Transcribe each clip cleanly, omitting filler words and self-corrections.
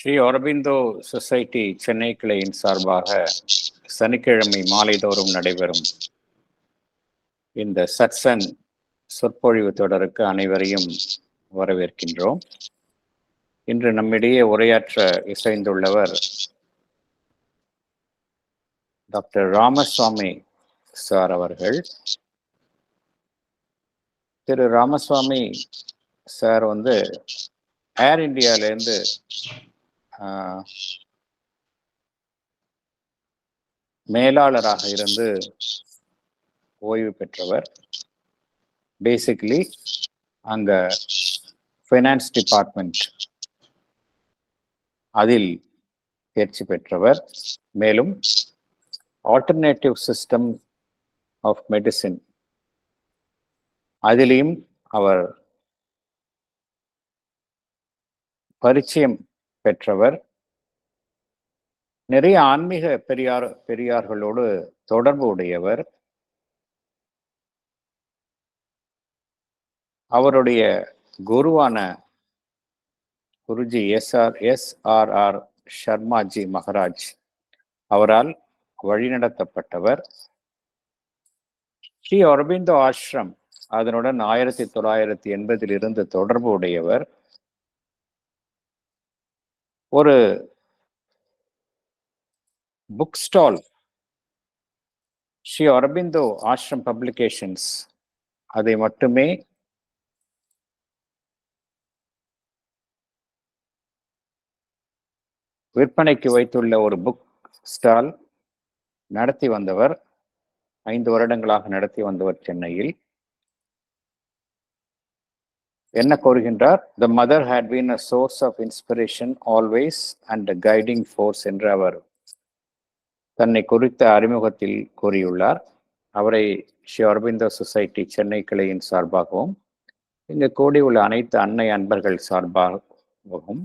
Sri Aurobindo society Chennai கிளையின் சார்பாக சனிக்கிழமை மாலைதோறும் நடைபெறும் இந்த சத்சங் சொற்பொழிவு தொடருக்கு அனைவரையும் வரவேற்கின்றோம். இன்று நம்மிடையே உரையாற்ற இசைந்துள்ளவர் டாக்டர் ராமசுவாமி சார் அவர்கள். திரு ராமசுவாமி சார் ஏர் இந்தியாவிலேருந்து மேலாளராக இருந்து ஓய்வு பெற்றவர். பேசிக்லி அங்க ஃபைனான்ஸ் டிபார்ட்மெண்ட் அதில் தேர்ச்சி பெற்றவர். மேலும் ஆல்டர்னேட்டிவ் சிஸ்டம் ஆஃப் மெடிசின் அதிலையும் அவர் பரிச்சயம் பெற்றவர். நிறைய ஆன்மீக பெரியார்களோடு தொடர்பு உடையவர். அவருடைய குருவான குருஜி SRR சர்மாஜி மகாராஜ் அவரால் வழிநடத்தப்பட்டவர். ஸ்ரீ அரபிந்தோ ஆசிரம் அதனுடன் 1980 இருந்து தொடர்பு உடையவர். ஒரு book stall Shri Aurobindo Ashram publications அதை மட்டுமே விற்பனைக்கு வைத்துள்ள ஒரு புக் ஸ்டால் நடத்தி வந்தவர். 5 வருடங்களாக நடத்தி வந்தவர் சென்னையில். என்ன கூறுகின்றார்? The mother had been a source of inspiration always and a guiding force என்று அவர் தன்னை குறித்த அறிமுகத்தில் கூறியுள்ளார். அவரை ஸ்ரீ அரபிந்தோ சொசைட்டி சென்னை கிளையின் சார்பாகவும் இங்கு கூடியுள்ள அனைத்து அன்னை அன்பர்கள் சார்பாகவும்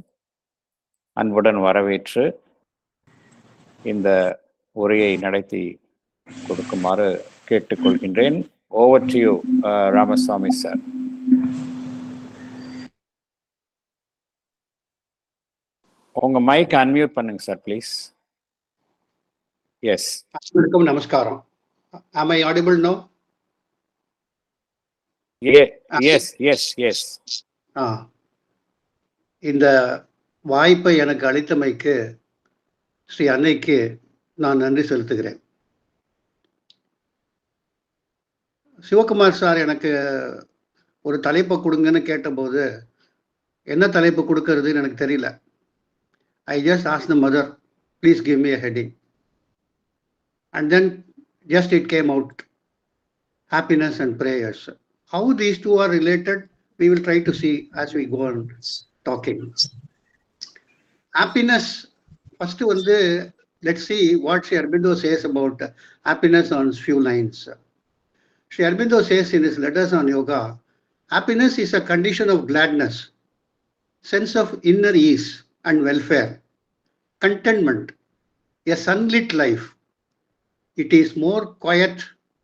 அன்புடன் வரவேற்று இந்த உரையை நடத்தி கொடுக்குமாறு கேட்டுக்கொள்கின்றேன். Over to you Ramaswamy sir. உங்க மைக் அன்மியூட் பண்ணுங்க சார் ப்ளீஸ். எஸ். அனைவருக்கும் நமஸ்காரம். Am I audible now? Yes. இந்த வாய்ப்பை எனக்கு அளித்தமைக்கு ஸ்ரீ அன்னைக்கு நான் நன்றி செலுத்துகிறேன். சிவகுமார் சார் எனக்கு ஒரு தலைப்பை கொடுங்கன்னு கேட்டபோது என்ன தலைப்பு கொடுக்கறதுன்னு எனக்கு தெரியல. I just asked the mother, please give me a heading. And then just it came out, happiness and prayers. How these two are related, we will try to see as we go on talking. Happiness, first let's see what Sri Aurobindo says about happiness on few lines. Sri Aurobindo says in his letters on yoga, happiness is a condition of gladness, sense of inner ease and welfare, contentment, a sunlit life. It is more quiet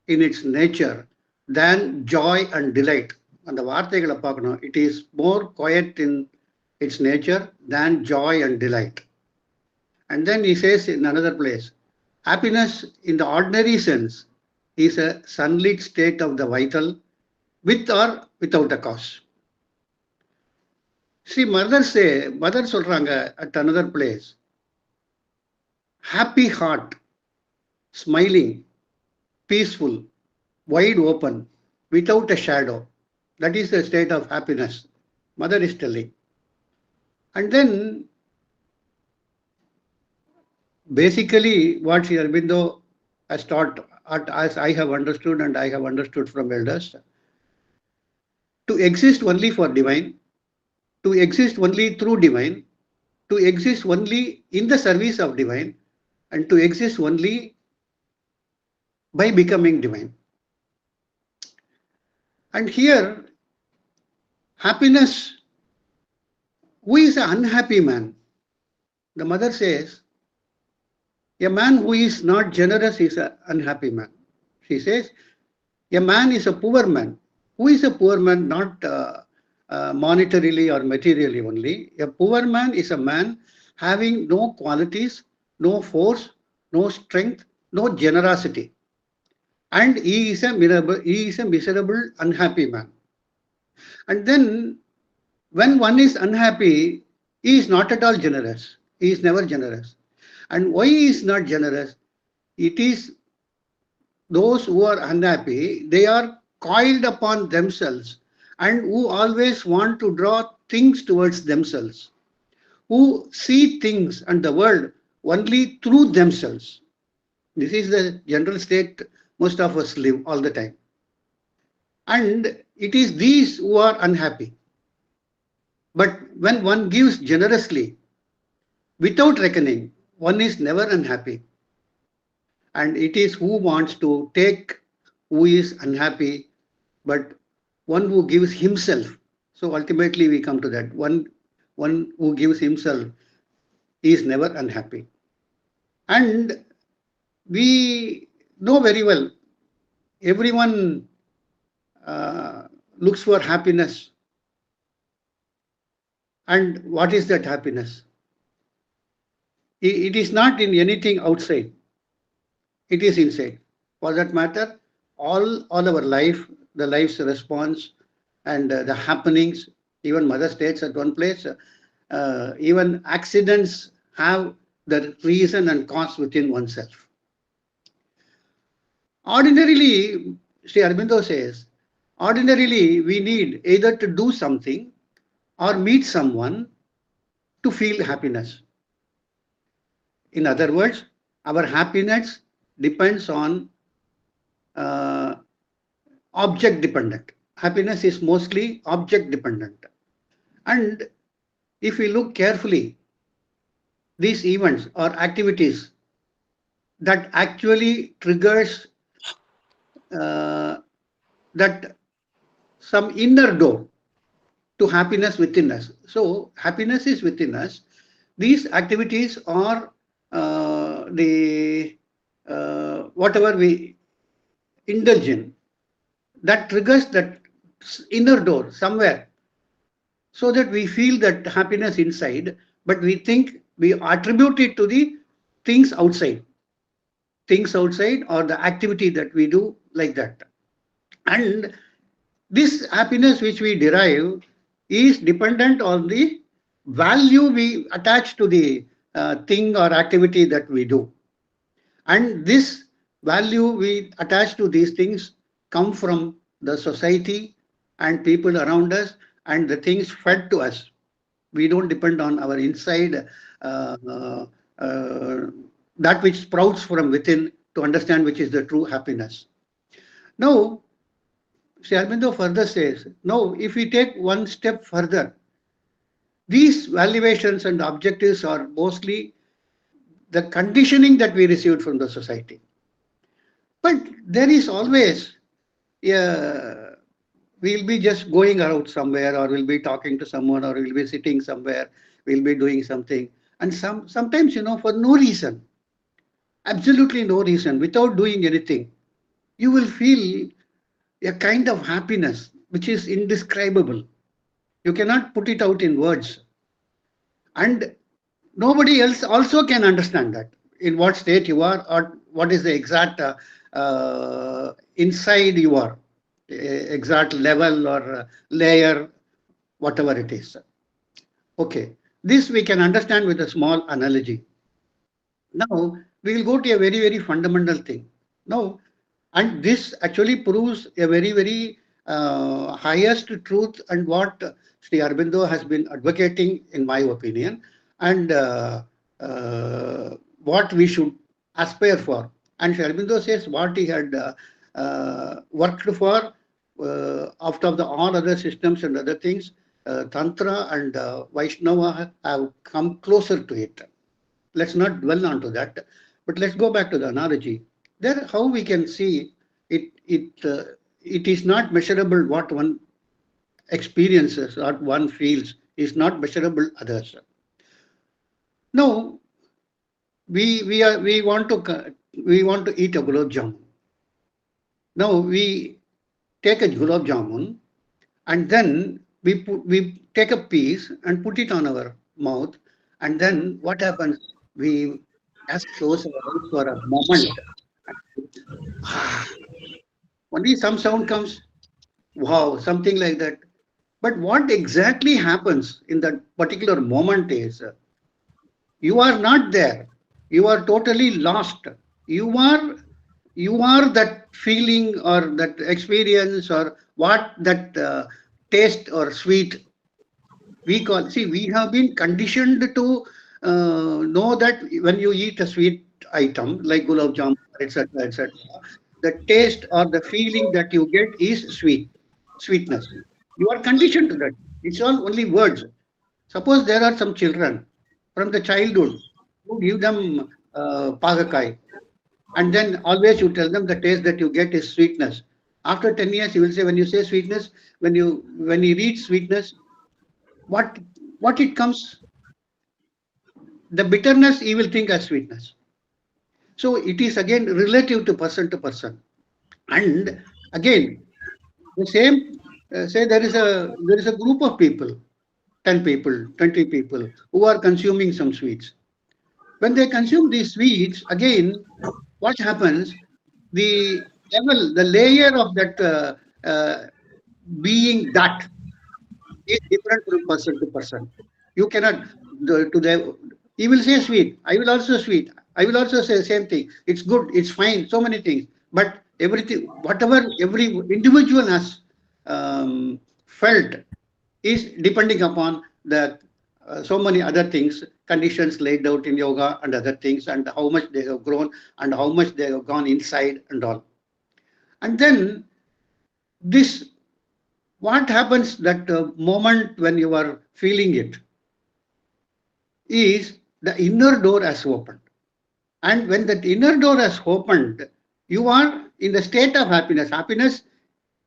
in its nature than joy and delight. And the வார்த்தைகளை பார்க்கணும். It is more quiet in its nature than joy and delight. And then he says in another place, happiness in the ordinary sense is a sunlit state of the vital with or without a cause. See, mother சொல்றாங்க at another place, happy heart, smiling, peaceful, wide open, without a shadow. That is the state of happiness, mother is telling. And then basically what Sri Aurobindo has taught, as I have understood and I have understood from elders, to exist only for divine, to exist only through divine, to exist only in the service of divine, and to exist only by becoming divine. And here, happiness, who is an unhappy man? The mother says, a man who is not generous is an unhappy man. She says, a man is a poor man. Who is a poor man? Not monetarily or materially only. A poor man is a man having no qualities, no force, no strength, no generosity. And he is a miserable, unhappy man. And then when one is unhappy, he is not at all generous. He is never generous. And why he is not generous? It is those who are unhappy, they are coiled upon themselves and who always want to draw things towards themselves, who see things and the world only through themselves. This is the general state most of us live all the time. And it is these who are unhappy. But when one gives generously, without reckoning, one is never unhappy. And it is who wants to take who is unhappy, but one who gives himself. So ultimately we come to that. One who gives himself is never unhappy. And we know very well, everyone looks for happiness. And what is that happiness? It is not in anything outside. It is inside. For that matter, all our life, the life's response and the happenings, even mother states at one place, even accidents have the reason and cause within oneself. Ordinarily, Sri Aurobindo says, ordinarily we need either to do something or meet someone to feel happiness. In other words, our happiness depends on object dependent. Happiness is mostly object dependent. And if we look carefully, these events or activities that actually triggers that some inner door to happiness within us. So happiness is within us. These activities are whatever we indulge in, that triggers that inner door somewhere, so that we feel that happiness inside, but we think we attribute it to the things outside or the activity that we do like that. And this happiness which we derive is dependent on the value we attach to the thing or activity that we do. And this value we attach to these things come from the society and people around us and the things fed to us. We don't depend on our inside, that which sprouts from within, to understand which is the true happiness. Now, Sri Aurobindo further says, now if we take one step further, these valuations and objectives are mostly the conditioning that we received from the society. But there is always, we'll be just going out somewhere, or we'll be talking to someone, or we'll be sitting somewhere, we'll be doing something. And sometimes, for no reason, absolutely no reason, without doing anything, you will feel a kind of happiness which is indescribable. You cannot put it out in words. And nobody else also can understand that, in what state you are or what is the exact inside you are, exact level or layer, whatever it is. Okay, this we can understand with a small analogy. Now, we will go to a very, very fundamental thing. Now, and this actually proves a very, very highest truth and what Sri Aurobindo has been advocating, in my opinion, and what we should aspire for. And Sri Aurobindo says what he had worked for after all other systems and other things, Tantra and Vaishnava have come closer to it. Let's not dwell onto that, but let's go back to the analogy. There, how we can see it is not measurable. What one experiences or one feels is not measurable others. Now, we want to eat a gulab jamun. Now we take a gulab jamun and then we take a piece and put it on our mouth, And then what happens? We just close our eyes for a moment. Only some sound comes. Wow, something like that. But what exactly happens in that particular moment is you are not there. You are totally lost. You are you are that feeling or that experience or what that taste or sweet we call. See, we have been conditioned to know that when you eat a sweet item like gulab jamun, etc., etc., the taste or the feeling that you get is sweetness. You are conditioned to that. It's all only words. Suppose there are some children from the childhood, you give them pagakai, and then always you tell them the taste that you get is sweetness. After 10 years, you will say, when you say sweetness, when you read sweetness, what what it comes, the bitterness he will think as sweetness. So it is again relative to person. And again, the same, say there is a group of people, 10 people, 20 people who are consuming some sweets. When they consume these sweets, again, what happens? The level, the layer of that being that is different from person to person. You cannot to the he will say sweet. I will also sweet. I will also say the same thing. It's good. It's fine. So many things. But everything, whatever every individual has felt, is depending upon the so many other things, conditions laid out in yoga and other things, and how much they have grown and how much they have gone inside and all. And then this, what happens that moment when you are feeling it is the inner door has opened. And when that inner door has opened, you are in the state of happiness. Happiness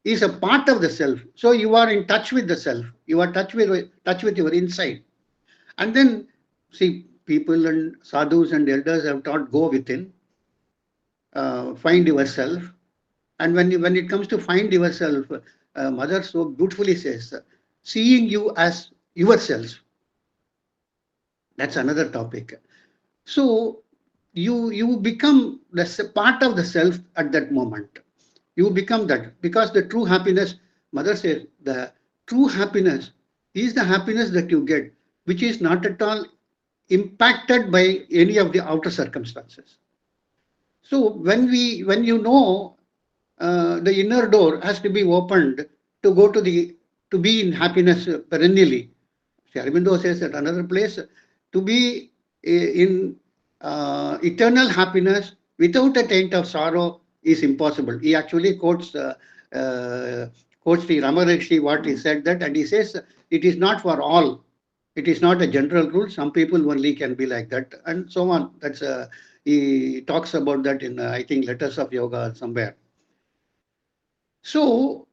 is a part of the self. So you are in touch with the self. You are touch with your inside. And then, see, people and sadhus and elders have taught go within, find yourself. And when it comes to find yourself, Mother so beautifully says, seeing you as yourself. That's another topic. So you become the part of the self at that moment. You become that, because the true happiness, Mother says, the true happiness is the happiness that you get, which is not at all impacted by any of the outer circumstances. So when you know the inner door has to be opened to go to be in happiness perennially. Sri Aurobindo says at another place, to be in eternal happiness without a taint of sorrow is impossible. He actually quotes Sri Ramarishi what he said that, and he says it is not for all. It is not a general rule. Some people only can be like that, and so on. That's he talks about that in I think Letters of Yoga somewhere. So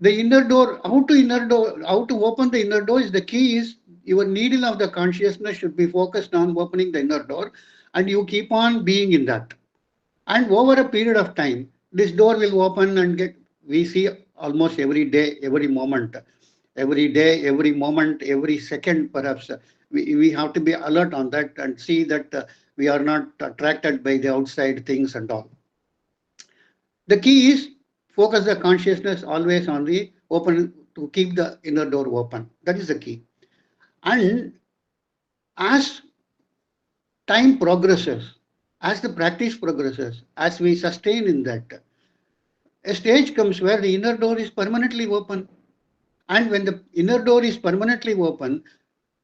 the inner door, how to open the inner door is the key. Is your needle of the consciousness should be focused on opening the inner door, and you keep on being in that. And over a period of time, this door will open and we see almost every day, every moment, every moment, every second perhaps. We have to be alert on that and see that we are not attracted by the outside things and all. The key is focus the consciousness always on the open, to keep the inner door open. That is the key. And as time progresses, as the practice progresses, as we sustain in that, a stage comes where the inner door is permanently open. And when the inner door is permanently open,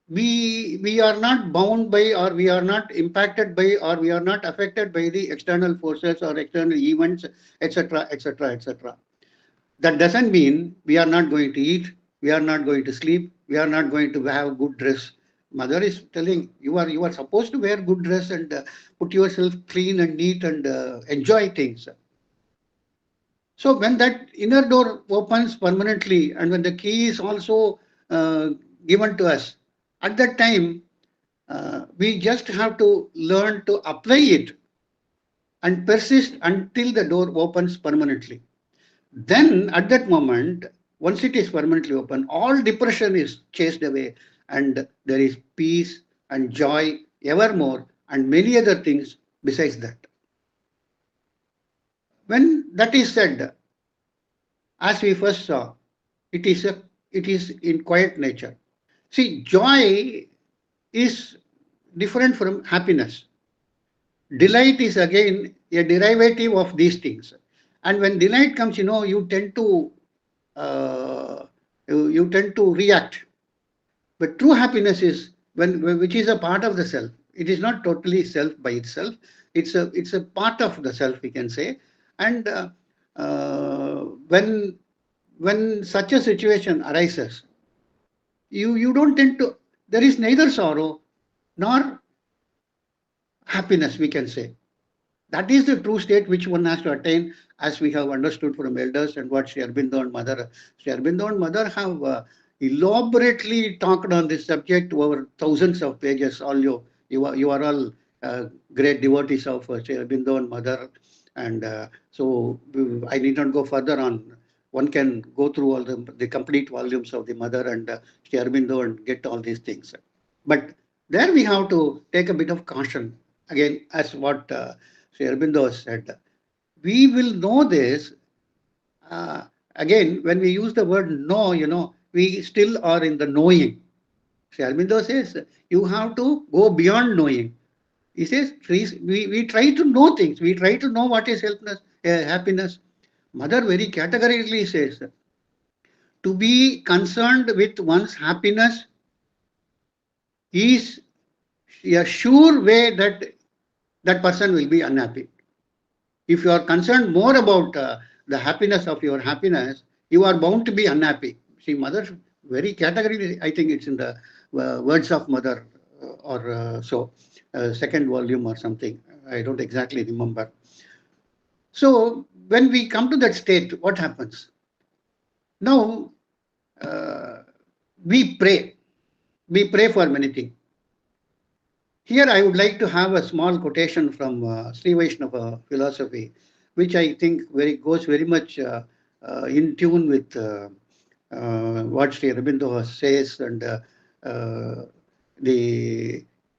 we are not bound by, or we are not impacted by, or we are not affected by the external forces or external events, etc., etc., etc. That doesn't mean we are not going to eat, we are not going to sleep, we are not going to have good dress. Mother is telling you are supposed to wear good dress and put yourself clean and neat and enjoy things. So when that inner door opens permanently, and when the key is also given to us, at that time we just have to learn to apply it and persist until the door opens permanently. Then at that moment, once it is permanently open, all depression is chased away and there is peace, and joy evermore, and many other things besides that. When that is said, as we first saw, it is in quiet nature. See, joy is different from happiness. Delight is again a derivative of these things. And when delight comes, you tend to you tend to react. But true happiness is which is a part of the self. It is not totally self by itself. It's a part of the self, we can say. And uh, when when such a situation arises, you don't tend to. There is neither sorrow nor happiness, we can say. That is the true state which one has to attain, as we have understood from elders and what Sri Aurobindo and Mother. Sri Aurobindo and Mother have elaborately talked on this subject over thousands of pages. All you are all great devotees of Sri Aurobindo and Mother, and so I need not go further on. One can go through all the complete volumes of the Mother and Sri Aurobindo and get all these things. But there we have to take a bit of caution again, as what Sri Aurobindo said. We will know this again when we use the word know. We still are in the knowing. Sri Aurobindo says you have to go beyond knowing. He says we try to know things. We try to know what is happiness. Mother very categorically says to be concerned with one's happiness is a sure way that that person will be unhappy. If you are concerned more about the happiness of your happiness, you are bound to be unhappy. See, Mother very categorically, I think it's in the words of Mother or so, second volume or something. I don't exactly remember. So when we come to that state, what happens? Now, we pray. We pray for many things. Here I would like to have a small quotation from Sri Vaishnava philosophy, which I think goes very much in tune with what Sri Aurobindo says, and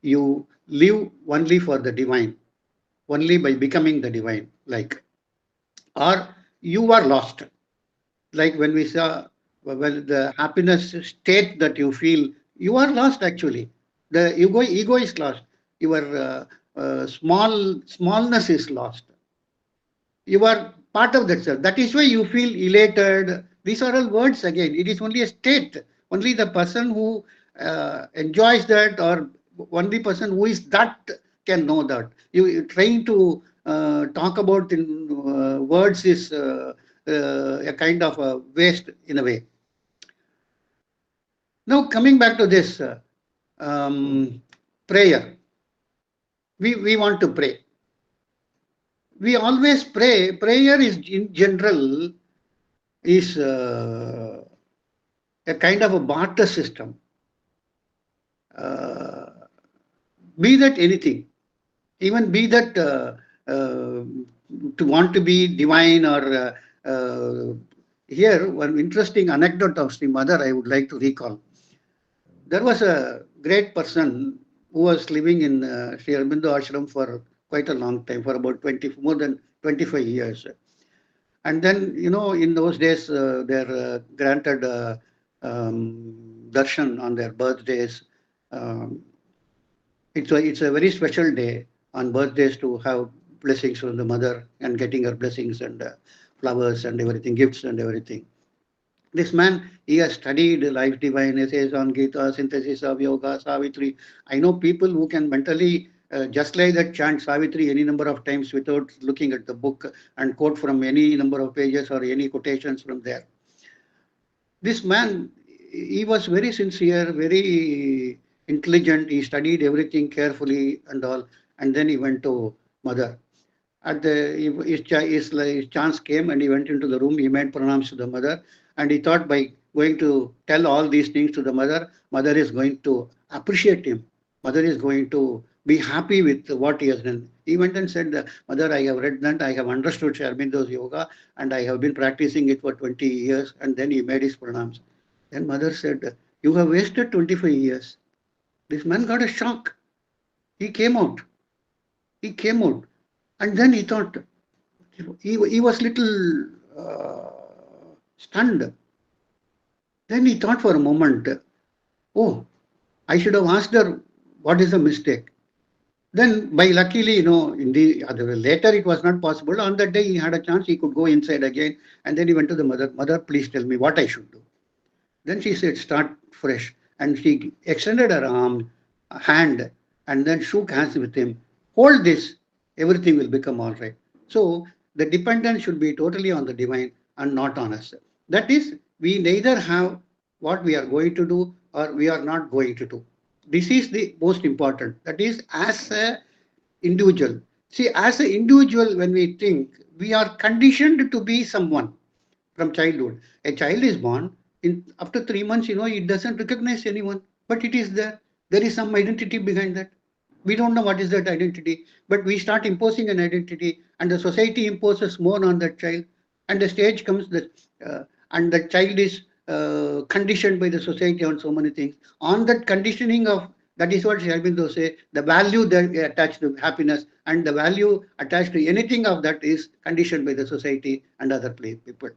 you live only for the divine, only by becoming the divine, or you are lost. Like when we saw, well, the happiness state that you feel, you are lost actually. The ego is lost. Your smallness is lost. You are part of that self. That is why you feel elated. These are all words again. It is only a state. Only the person who enjoys that, or only person who is that, can know that. You trying to talk about in words is a kind of a waste in a way. Now coming back to this prayer. We want to pray. We always pray. Prayer is in general is a kind of a barter system. Be that anything, even be that to want to be divine, or here one interesting anecdote of Sri Mother I would like to recall. There was a great person who was living in Sri Aurobindo Ashram for quite a long time, for about more than 25 years. And then, in those days, they're granted darshan on their birthdays. It's a very special day on birthdays to have blessings from the Mother and getting her blessings and flowers and everything, gifts and everything. This man, he has studied Life Divine, essays on Gita, synthesis of yoga, Savitri. I know people who can mentally, just like that, chant Savitri any number of times without looking at the book and quote from any number of pages or any quotations from there. This man, he was very sincere, very intelligent. He studied everything carefully and all. And then he went to Mother. At his chance came and he went into the room. He made pranams to the Mother. And he thought by going to tell all these things to the Mother, Mother is going to appreciate him. Mother is going to be happy with what he has done. He went and said, Mother, I have read that, I have understood Sri Aurobindo's yoga, and I have been practicing it for 20 years. And then he made his pranams. Then Mother said, you have wasted 25 years. This man got a shock. He came out. He came out. And then he thought, he was little stunned. Then he thought for a moment, oh, I should have asked her what is the mistake. Then by luckily, in the later it was not possible. On that day he had a chance, he could go inside again. And then he went to the mother, mother, please tell me what I should do. Then she said, start fresh. And she extended her hand, and then shook hands with him. Hold this, everything will become all right. So the dependence should be totally on the divine and not on us. That is, we neither have what we are going to do or we are not going to do. This is the most important. That is, as an individual. See, as an individual, when we think, we are conditioned to be someone from childhood. A child is born, after 3 months, it doesn't recognize anyone, but it is there. There is some identity behind that. We don't know what is that identity, but we start imposing an identity, and the society imposes more on that child. And the stage comes that, and the child is conditioned by the society on so many things. On that conditioning of, that is what Sri Aurobindo say, the value that attached to happiness and the value attached to anything of that is conditioned by the society and other people.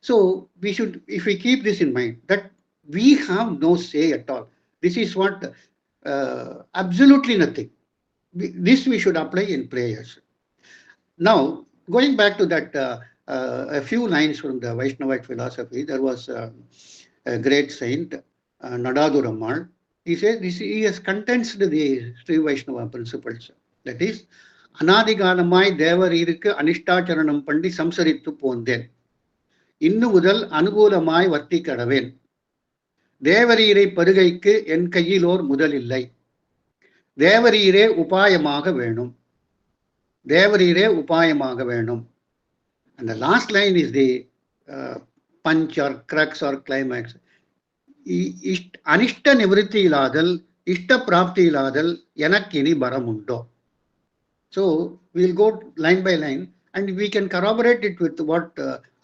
So we should, if we keep this in mind, that we have no say at all. This is what, absolutely nothing. This we should apply in prayers. Now, going back to that, a few lines from the Vaishnavite philosophy, there was a great saint, Nadadhur Ammal. He says he has condensed the Sri Vaishnava principles. That is, Anadigalamai Devaririkku Anishtacharanam Pandi Samsarittu Ponden. Innu Mudal Anugulamai Vatti Kadaven. Devarire Parugaikku En Kayilor Mudalillai. Devarire Upayamaga Venum. Devarire Upayamaga Venum. And the last line is the punch or crux or climax. Anishta Nivritti Iladal, Ishta Prapti Iladal, Yanakini Baramundo. So we'll go line by line and we can corroborate it with what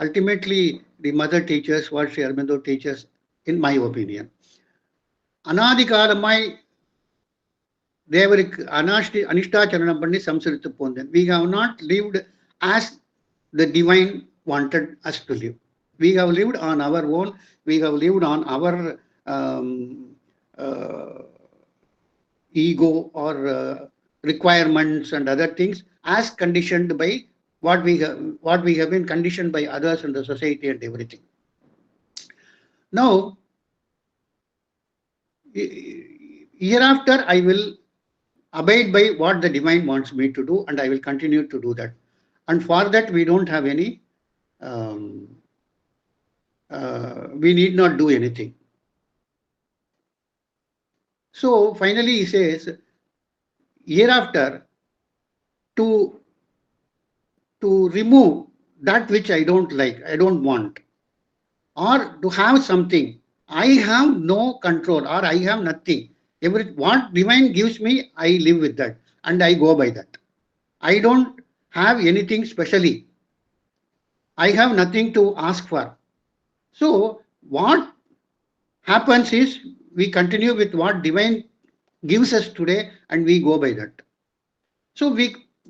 ultimately the mother teaches, what Sri Aurobindo teaches, in my opinion. Anadikalamai Devarik Anishta Charanam Pandi Samsarittu Ponden. We have not lived as the divine wanted us to live. We have lived on our own. We have lived on our ego or requirements and other things, as conditioned by what we have been conditioned by others in the society and everything. Now, hereafter, I will abide by what the divine wants me to do, and I will continue to do that. And for that, we don't have any, we need not do anything. So finally, he says, hereafter, to remove that which I don't like, I don't want, or to have something, I have no control, or I have nothing. What divine gives me, I live with that, and I go by that. I don't have anything specially. I have nothing to ask for. So what happens is we continue with what divine gives us today and we go by that. So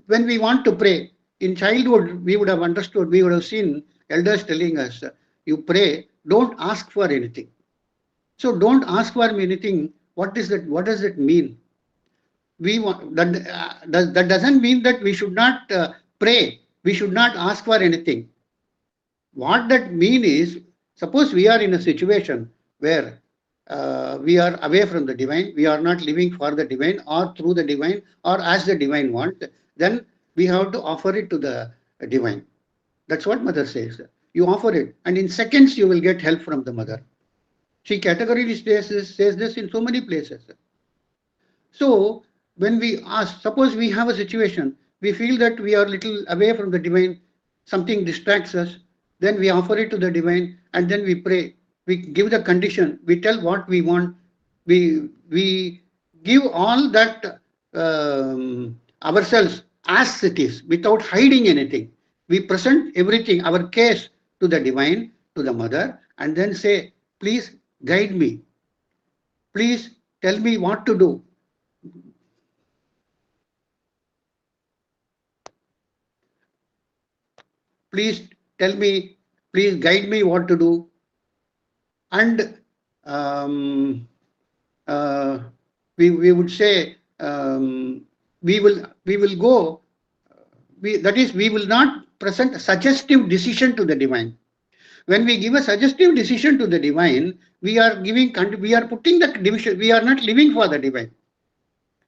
when we want to pray, in childhood we would have understood, we would have seen elders telling us, you pray, don't ask for anything. So don't ask for anything. What is that? What does it mean? That doesn't mean that we should not pray. We should not ask for anything. What that means is, suppose we are in a situation where we are away from the divine, we are not living for the divine or through the divine or as the divine wants, then we have to offer it to the divine. That's what mother says. You offer it, and in seconds you will get help from the mother. She categorically says this in so many places. So when we ask, suppose we have a situation, we feel that we are little away from the divine, something distracts us, then we offer it to the divine, and then we pray. We give the condition, we tell what we want, we give all that ourselves as it is, without hiding anything. We present everything, our case, to the divine, to the mother, and then say, please guide me. Please tell me what to do. Please tell me, please guide me what to do. And we would say we will go, that is, we will not present a suggestive decision to the divine. When we give a suggestive decision to the divine, we are putting the division, we are not living for the divine.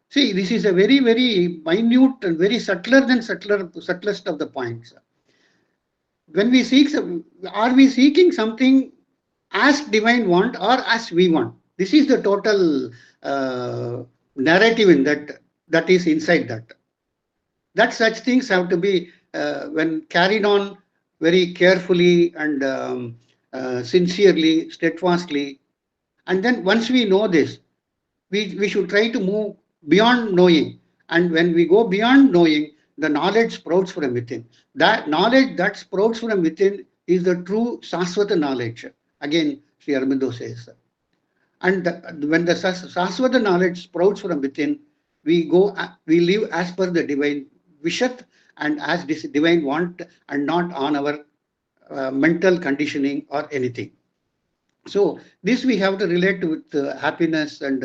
See, this is a very, very minute and very subtlest of the points. When we seek, are we seeking something as divine want or as we want? This is the total narrative in that is inside that. That such things have to be when carried on very carefully and sincerely, steadfastly. And then once we know this, we should try to move beyond knowing. And when we go beyond knowing, the knowledge sprouts from within. That knowledge that sprouts from within is the true Saswata knowledge. Again, Sri Aurobindo says. And when the Saswata knowledge sprouts from within, we live as per the divine vishat and as this divine want, and not on our mental conditioning or anything. So this we have to relate with happiness and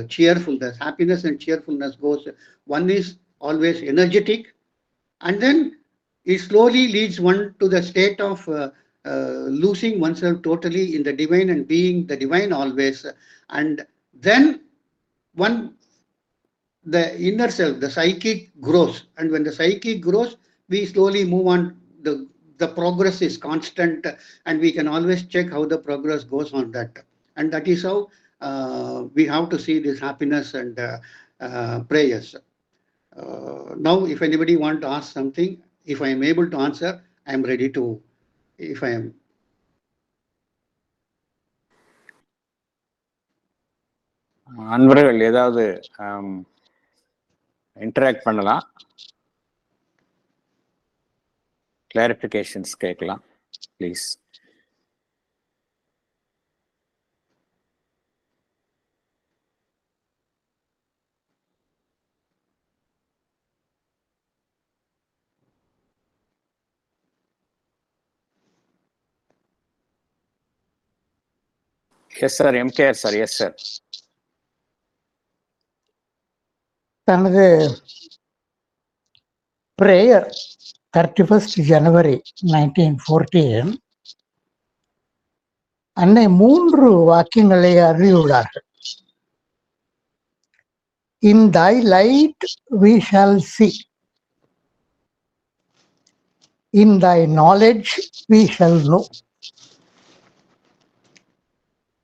cheerfulness. Happiness and cheerfulness goes, one is always energetic, and then it slowly leads one to the state of losing oneself totally in the divine and being the divine always. And then the inner self, the psychic grows. And when the psychic grows, we slowly move on. The progress is constant, and we can always check how the progress goes on that. And that is how we have to see this happiness and prayers. Now, if anybody wants to ask something, if I am able to answer, I am ready to, if I am. அன்பர்கள் ஏதாவது interact பண்ணலாம், clarifications கேட்கலாம், please. Yes sir, MKR sir. Yes sir. தனது prayer 31st January 1914 அன்னை 3 வாக்கியங்களை அறிவுள்ளார்கள். In thy light we shall see. In thy knowledge we shall know.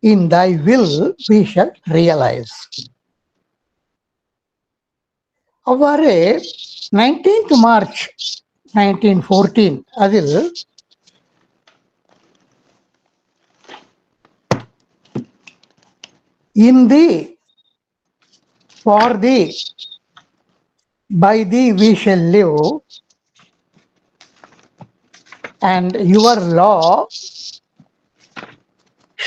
In thy will we shall realize. அவ்வாறு 19th March 1914 அதில் in thee, for thee, by thee we shall live, and your law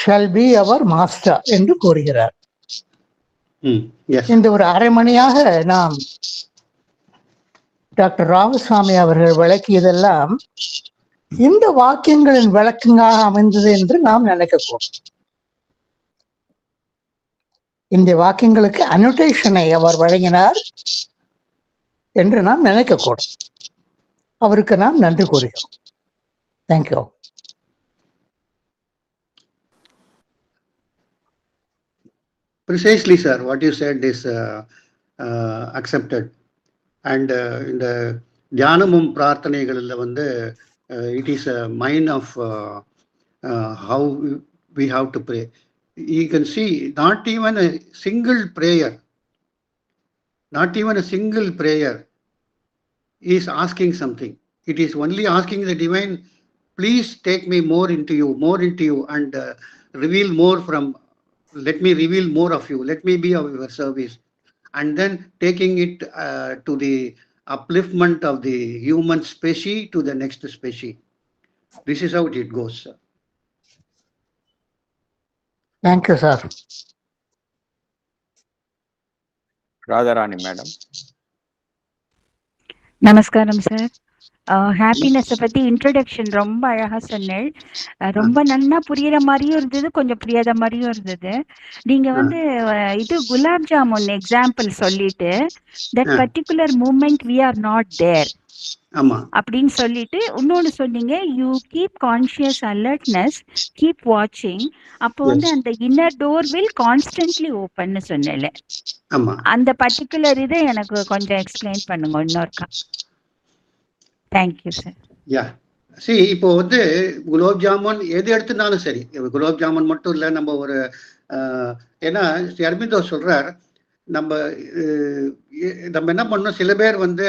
shall be our master என்று கூறுகிறார். இந்த ஒரு அரை மணியாக நாம் doctor Ramasamy அவர்கள் விளக்கியதெல்லாம் இந்த வாக்கியங்களின் விளக்கங்களாக அமைந்தது என்று நாம் நினைக்கக்கூடும். இந்த வாக்கியங்களுக்கு அனோட்டேஷனை அவர் வழங்கினார் என்று நாம் நினைக்கக்கூடும். அவருக்கு நாம் நன்றி கூறுகிறோம். Thank you. Precisely, sir. What you said is accepted. And in the Dhyanamum Prarthanegalilla வந்து it is a mind of how we have to pray. You can see not even a single prayer is asking something. It is only asking the divine, please take me more into you, and reveal more from. Let me reveal more of you. Let me be of your service. And then taking it to the upliftment of the human species to the next species. This is how it goes, sir. Thank you, sir. Radharani madam. நமஸ்காரம் sir. Happiness பத்தி introduction ரொம்ப அழகா சொன்னேன். ரொம்ப நல்லா புரியுற மாதிரியும் இருந்தது, கொஞ்சம் புரியாத மாதிரியும் இருந்தது. நீங்க வந்து இது குலாப் ஜாமுன் எக்ஸாம்பிள் சொல்லிட்டு that particular moment we are not there அப்படின்னு சொல்லிட்டு இன்னொன்னு சொன்னீங்க, you keep conscious alertness, keep வாட்சிங். அப்போ வந்து அந்த இன்னர் டோர் வில் கான்ஸ்டன்ட்லி ஓப்பன்னு சொன்னேன். அந்த பர்டிகுலர் இதை எனக்கு கொஞ்சம் எக்ஸ்பிளைன் பண்ணுங்க இன்னொருக்கா. Thank you sir. இப்போ வந்து குலோப் ஜாமுன் எது எடுத்துனாலும் சரி, குலோப் ஜாமுன் மட்டும் இல்லை, நம்ம ஒரு ஏன்னா அரபிந்தோ சொல்றார், நம்ம என்ன பண்ணோம், சில பேர் வந்து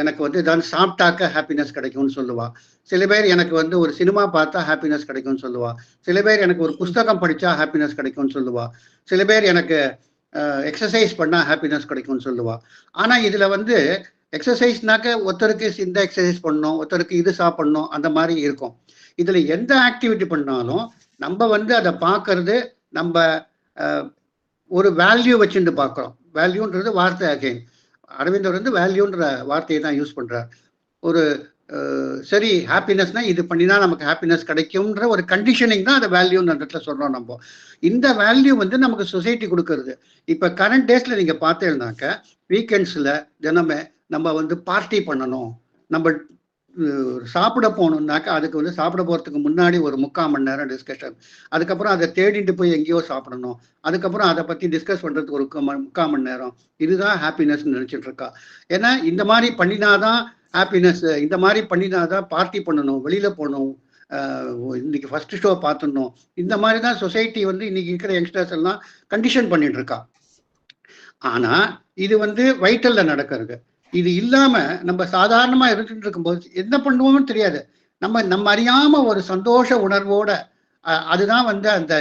எனக்கு வந்து ஏதாவது சாப்பிட்டாக்க ஹாப்பினஸ் கிடைக்கும்னு சொல்லுவா, சில பேர் எனக்கு வந்து ஒரு சினிமா பார்த்தா ஹாப்பினஸ் கிடைக்கும்னு சொல்லுவா, சில பேர் எனக்கு ஒரு புஸ்தகம் படித்தா ஹாப்பினஸ் கிடைக்கும்னு சொல்லுவா, சில பேர் எனக்கு எக்ஸசைஸ் பண்ணால் ஹாப்பினஸ் கிடைக்கும்னு சொல்லுவா. ஆனால் இதில் வந்து எக்ஸசைஸ்னாக்க ஒருத்தருக்கு இந்த எக்ஸசைஸ் பண்ணணும், ஒருத்தருக்கு இது சாப்பிடணும், அந்த மாதிரி இருக்கும். இதில் எந்த ஆக்டிவிட்டி பண்ணாலும் நம்ம வந்து அதை பார்க்கறது, நம்ம ஒரு வேல்யூ வச்சுட்டு பார்க்குறோம். வேல்யூன்றது வார்த்தை, அகைன் அரவிந்தர் வந்து வேல்யூன்ற வார்த்தையை தான் யூஸ் பண்ணுறார். ஒரு சரி ஹாப்பினஸ்னா இது பண்ணினா நமக்கு ஹாப்பினஸ் கிடைக்கும்ன்ற ஒரு கண்டிஷனிங் தான் அதை வேல்யூன்ற இடத்துல சொல்கிறோம். நம்ம இந்த வேல்யூ வந்து நமக்கு சொசைட்டி கொடுக்கறது. இப்போ கரண்ட் டேஸில் நீங்கள் பார்த்தீங்கன்னாக்க வீக்கெண்ட்ஸில் தினமே நம்ம வந்து பார்ட்டி பண்ணணும், நம்ம சாப்பிட போகணுன்னாக்கா அதுக்கு வந்து சாப்பிட போகிறதுக்கு முன்னாடி ஒரு 3/4 மணி நேரம் டிஸ்கஷன், அதுக்கப்புறம் அதை தேடிட்டு போய் எங்கேயோ சாப்பிடணும், அதுக்கப்புறம் அதை பற்றி டிஸ்கஸ் பண்ணுறதுக்கு ஒரு 3/4 மணி நேரம். இதுதான் ஹாப்பினஸ்ன்னு நினச்சிட்டு இருக்கா. ஏன்னா இந்த மாதிரி பண்ணினாதான் ஹாப்பினஸ், இந்த மாதிரி பண்ணினாதான் பார்ட்டி பண்ணணும், வெளியில் போகணும், இன்னைக்கு ஃபர்ஸ்ட் ஷோ பார்த்துடணும், இந்த மாதிரி தான் சொசைட்டி வந்து இன்னைக்கு இருக்கிற யங்ஸ்டர்ஸ் எல்லாம் கண்டிஷன் பண்ணிட்டு இருக்கா. ஆனால் இது வந்து வைட்டல்ல நடக்கிறது. இது இல்லாம நம்ம சாதாரணமா இருந்துட்டு இருக்கும்போது என்ன பண்ணுவோம்னு தெரியாது. நம்ம அறியாம ஒரு சந்தோஷ உணர்வோட, அதுதான் வந்து அந்த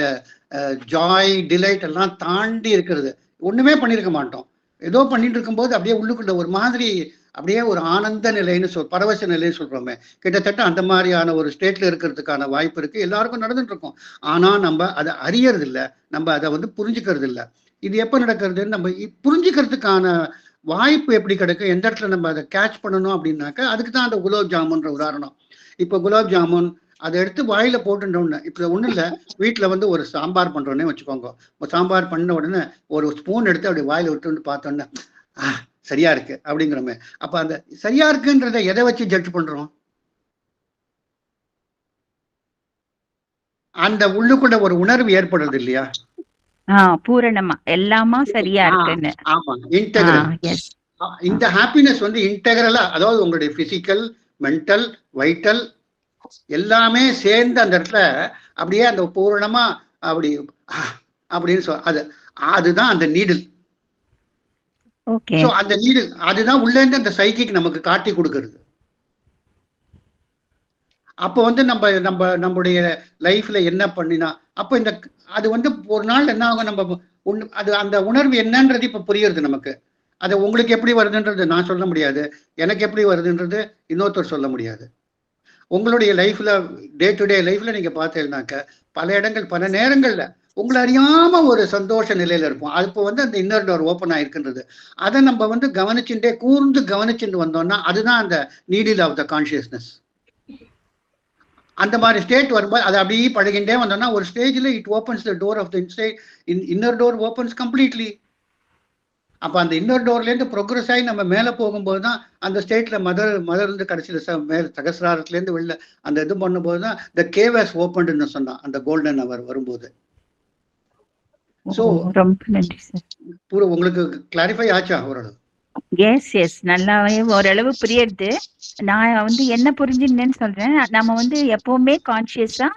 ஜாய் டிலைட் எல்லாம் தாண்டி இருக்கிறது. ஒண்ணுமே பண்ணிருக்க மாட்டோம், ஏதோ பண்ணிட்டு இருக்கும்போது அப்படியே உள்ளுக்குள்ள ஒரு மாதிரி அப்படியே ஒரு ஆனந்த நிலைன்னு பரவச நிலைன்னு சொல்றோமே, கிட்டத்தட்ட அந்த மாதிரியான ஒரு ஸ்டேட்ல இருக்கிறதுக்கான வாய்ப்பு இருக்கு, எல்லாருக்கும் நடந்துட்டு இருக்கும். ஆனா நம்ம அதை அறியறது இல்லை, நம்ம அதை வந்து புரிஞ்சுக்கிறது இல்லை. இது எப்ப நடக்கிறதுன்னு நம்ம புரிஞ்சுக்கிறதுக்கான வாய்ப்பு எப்படி கிடைக்கும், எந்த இடத்துல நம்ம அதை கேட்ச் பண்ணணும் அப்படின்னாக்க அதுக்கு தான் அந்த குலோப் ஜாமுன்ற உதாரணம். இப்போ குலோப் ஜாமுன் அதை எடுத்து வாயில போட்டுட்டோம்னு, இப்போ ஒன்றும் இல்லை, வீட்டில் வந்து ஒரு சாம்பார் பண்றோன்னே வச்சுக்கோங்க, சாம்பார் பண்ண உடனே ஒரு ஸ்பூன் எடுத்து அப்படி வாயில விட்டு பார்த்தோன்னே சரியா இருக்கு அப்படிங்கிறோமே. அப்ப அந்த சரியா இருக்குன்றத எதை வச்சு ஜட்ஜ் பண்றோம்? அந்த உள்ளுக்குள்ள ஒரு உணர்வு ஏற்படுறது இல்லையா? பூரணமா எல்லாமா சரியா இருக்குன்னு. ஆமா, இன்டெகிரல். இந்த ஹாப்பினஸ் வந்து இன்டெகிரலா, அதாவது உங்களுடைய பிசிக்கல், மென்டல், வைட்டல் எல்லாமே சேர்ந்து அந்த இடத்துல அப்படியே அந்த பூரணமா அப்படி அப்படின்னு சொல்ல, அதுதான் அந்த நீடில். அந்த நீடில் அதுதான் உள்ள இருந்து அந்த சைக்கிக் நமக்கு காட்டி கொடுக்கறது. அப்போ வந்து நம்முடைய லைஃப்ல என்ன பண்ணினா, அப்போ இந்த அது வந்து ஒரு நாள் என்ன ஆகும், நம்ம அது அந்த உணர்வு என்னன்றது இப்ப புரியுறது நமக்கு. அது உங்களுக்கு எப்படி வருதுன்றது நான் சொல்ல முடியாது, எனக்கு எப்படி வருதுன்றது இன்னொருத்தர் சொல்ல முடியாது. உங்களுடைய லைஃப்ல டே டு டே லைஃப்ல நீங்க பார்த்தீங்கன்னாக்க பல இடங்கள் பல நேரங்கள்ல உங்களை அறியாம ஒரு சந்தோஷ நிலையில இருப்போம். அப்போ வந்து அந்த இன்னர் டோர் ஓப்பன் ஆயிருக்குன்றது, அதை நம்ம வந்து கவனிச்சுட்டே கூர்ந்து கவனிச்சுட்டு வந்தோம்னா அதுதான் அந்த நீடில் ஆஃப் த கான்சியஸ்னஸ். அந்த மாதிரி ஸ்டேட் வரும்போது அதை அப்படியே பழகிட்டே வந்தோம்னா ஒரு ஸ்டேஜ்ல it opens the door of the inside, inner door opens completely. அப்ப அந்த இன்னர் டோர்ல இருந்து ப்ரோக்ரஸ் ஆகி நம்ம மேல போகும்போது தான் அந்த ஸ்டேட்ல மதர் இருந்து கடைசியில மேல சகசிராரத்துல இருந்து வெளில அந்த இது பண்ணும்போது தான் த கேவ் ஹஸ் ஓப்பன்ட்னு சொன்னா அந்த கோல்டன் அவர் வரும்போது. சோ ரொம்ப நன்றி சார். பூரா உங்களுக்கு கிளாரிஃபை ஆச்சா ஓரளவு? எஸ் நல்லாவே ஓரளவு புரியுது. நான் வந்து என்ன புரிஞ்சுன்னு சொல்றேன், நம்ம வந்து எப்பவுமே கான்சியஸா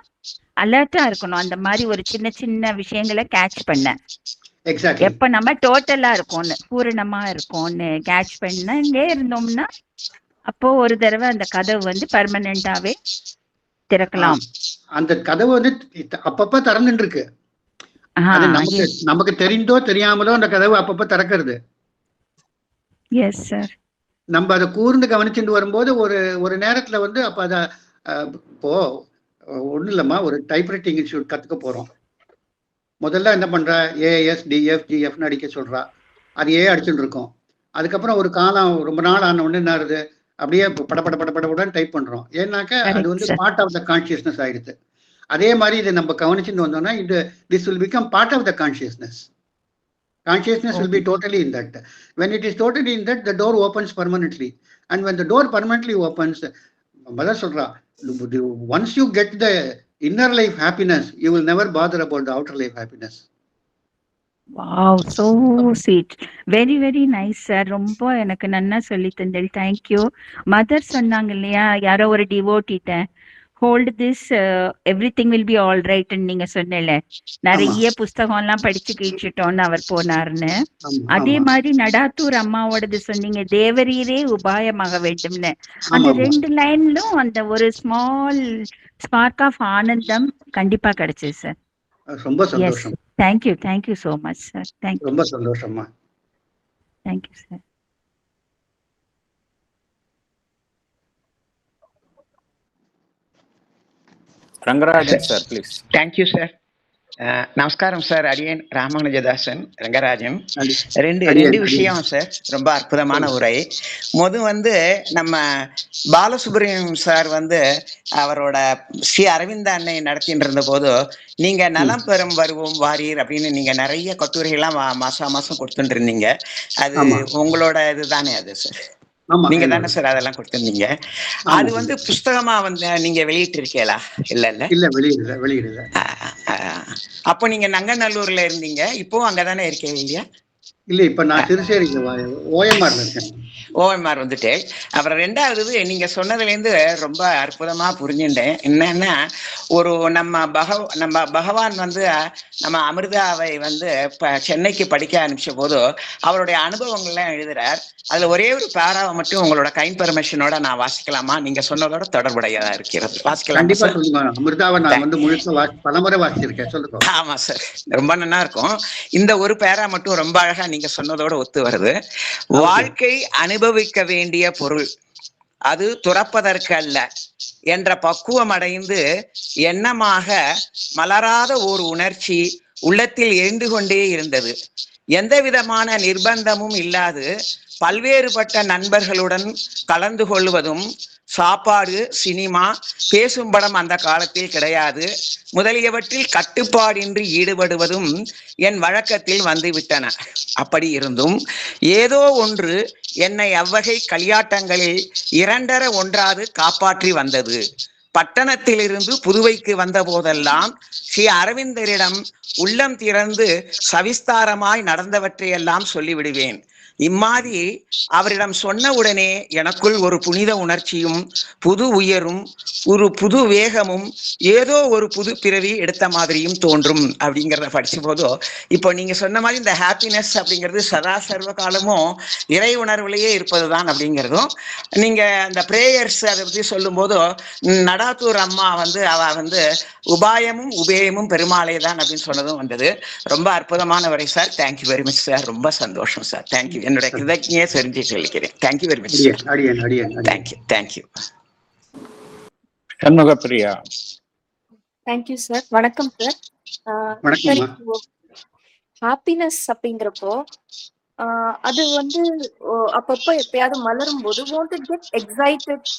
அலர்ட்டா இருக்கணும், அந்த மாதிரி ஒரு சின்ன சின்ன விஷயங்களை கேட்ச் பண்ண. எப்ப நம்ம டோட்டலா இருக்கோம்னு பூரணமா இருக்கோம்னு கேட்ச் பண்ணே இருந்தோம்னா அப்போ ஒரு தடவை அந்த கதவு வந்து பர்மனண்டாவே திறக்கலாம். அந்த கதவு வந்து அப்பப்ப திறந்துட்டு இருக்கு, நமக்கு தெரிந்தோ தெரியாமலோ அந்த கதவு அப்பப்ப திறக்கிறது. Yes sir. நம்ம அதை கூர்ந்து கவனிச்சுட்டு வரும்போது ஒரு நேரத்துல வந்து அப்ப அத இப்போ ஒண்ணு இல்லம்மா, ஒரு டைப்ரைட்டிங் இன்ஸ்டியூட் கத்துக்க போறோம். முதல்ல என்ன பண்ற, AS DF GFன்னு அடிக்க சொல்றா. அதையே அடிச்சுட்டு இருக்கோம். அதுக்கப்புறம் ஒரு காலம் ரொம்ப நாள் ஆன உடனே என்ன ஆகுது, அப்படியே படப்படன்னு டைப் பண்றோம். ஏன்னாக்க அது வந்து பார்ட் ஆஃப் த கான்சியஸ்னஸ் ஆயிடுது. அதே மாதிரி இதை நம்ம கவனிச்சுட்டு வந்தோம்னா this will become part of the consciousness. Consciousness will be totally in that. When it is totally in that, the door opens permanently. And when the door permanently opens, Mother சொல்றா, once you get the inner life happiness, you will never bother about the outer life happiness. Wow, so sweet. Very, very nice, sir. ரொம்ப எனக்கு நன்னா சொல்லி தந்தல். Thank you. Mother சொன்னாங்க இல்லையா, யாரோ ஒரு டிவோட்டிட்ட hold this everything will be all right நீங்க சொன்னல, நிறைய புஸ்தகம் எல்லாம் படிச்சு கீழ்ச்சிட்டோன்னு அவர் போனாருன்னு. அதே மாதிரி நடாத்தூர் அம்மாவோடது சொன்னீங்க, தேவரீரே உபாயமாக வேண்டும்னு. அந்த 2 லைன்லும் அந்த ஒரு ஸ்மால் ஸ்பார்க் ஆஃப் ஆனந்தம் கண்டிப்பா கிடைச்சது சார். ரொம்ப சந்தோஷம். Thank you so much, sir. Thank you. ரொம்ப சந்தோஷமா. Thank you, sir. Rangarajan, sir, please. Thank you, sir. நமஸ்காரம் சார். அடியேன் ராமானுஜதாசன் ரங்கராஜன். ரெண்டு விஷயம் சார், ரொம்ப அற்புதமான உரை. வந்து நம்ம பாலசுப்ரமணியம் சார் வந்து அவரோட ஸ்ரீ அரவிந்த அன்னை நடத்திட்டு இருந்த போது நீங்க நலம் பெறும் வருவோம் வாரீர் அப்படின்னு நீங்க நிறைய கட்டுரைகள்லாம் மாசம் கொடுத்துட்டு இருந்தீங்க. அது உங்களோட இதுதானே அது சார்? நீங்க தானே சார் அதெல்லாம் கொடுத்திருந்தீங்க. அது வந்து புஸ்தகமா வந்து நீங்க வெளியிட்டு இருக்கீங்களா? இல்ல வெளியிடல. அப்போ நீங்க நங்கநல்லூர்ல இருந்தீங்க, இப்போ அங்கதானே இருக்கீங்க இல்லையா? இல்ல, இப்ப நான் திருச்சேரி ஓஎம்ஆர்ல இருக்கேன். ஓஎம்ஆர் வந்துட்டு அப்புறம் 2வது நீங்க சொன்னதுல இருந்து ரொம்ப அற்புதமா புரிஞ்சுட்டேன். என்னன்னா, ஒரு நம்ம பகவான் வந்து நம்ம அமிர்தாவை வந்து சென்னைக்கு படிக்க அனுப்பிச்ச போது அவருடைய அனுபவங்கள்லாம் எழுதுறார். அதுல ஒரே ஒரு பேராவை மட்டும் உங்களோட கைண்ட் பெர்மிஷனோட நான் வாசிக்கலாமா? நீங்க சொன்னதோட தொடர்புடையதா இருக்கிறது. வாசிக்கலாம். அமிர்தாவை நான் வந்து முழுக்க பலமுறை வாசிச்சிருக்கேன். சொல்லுங்க. ஆமா சார், ரொம்ப நல்லா இருக்கும். இந்த ஒரு பேரா மட்டும் ரொம்ப அழகா நீங்க சொன்னதோட ஒத்து வருது. வாழ்க்கை அனுபவிக்க வேண்டிய பொருள், அது துறப்பதற்கு அல்ல என்ற பக்குவம் அடைந்து எண்ணமாக மலராத ஒரு உணர்ச்சி உள்ளத்தில் எழுந்து கொண்டே இருந்தது. எந்த விதமான நிர்பந்தமும் இல்லாது பல்வேறுபட்ட நண்பர்களுடன் கலந்து கொள்வதும், சாப்பாடு, சினிமா, பேசும் படம் அந்த காலத்தில் கிடையாது முதலியவற்றில் கட்டுப்பாடின்றி ஈடுபடுவதும் என் வழக்கத்தில் வந்துவிட்டன. அப்படி இருந்தும் ஏதோ ஒன்று என்னை அவ்வகை களியாட்டங்களில் 2 ஒன்றாவது காப்பாற்றி வந்தது. பட்டணத்திலிருந்து புதுவைக்கு வந்த போதெல்லாம் ஸ்ரீ அரவிந்தரிடம் உள்ளம் திறந்து சவிஸ்தாரமாய் நடந்தவற்றையெல்லாம் சொல்லிவிடுவேன். இம்மாதிரி அவரிடம் சொன்ன உடனே எனக்குள் ஒரு புனித உணர்ச்சியும் புது உயரும் ஒரு புது வேகமும் ஏதோ ஒரு புது பிறவி எடுத்த மாதிரியும் தோன்றும் அப்படிங்கிறத படிச்ச போதோ, இப்போ நீங்க சொன்ன மாதிரி இந்த ஹாப்பினஸ் அப்படிங்கிறது சதா சர்வ காலமும் இறை உணர்வுலேயே இருப்பதுதான் அப்படிங்கிறதும், நீங்க அந்த பிரேயர்ஸ் அதை பற்றி சொல்லும் போதோ நடாத்தூர் அம்மா வந்து அவ வந்து உபாயமும் உபேயமும் பெருமாளே தான் அப்படின்னு சொன்னதும் வந்தது. ரொம்ப அற்புதமான வரை sir. Thank you very much sir. ரொம்ப சந்தோஷம் சார். தேங்க்யூ. என்னோட கிருதஜ்ஞையை தெரிஞ்சு சொல்லிக்கிறேன். Thank you very much sir. Thank you. Shanmugapriya. Thank you sir. வணக்கம் சார். ஹாப்பினஸ் அப்படிங்கிறப்போ அது வந்து அப்பப்போ எப்பயாவது மலரும் போது want to get excited.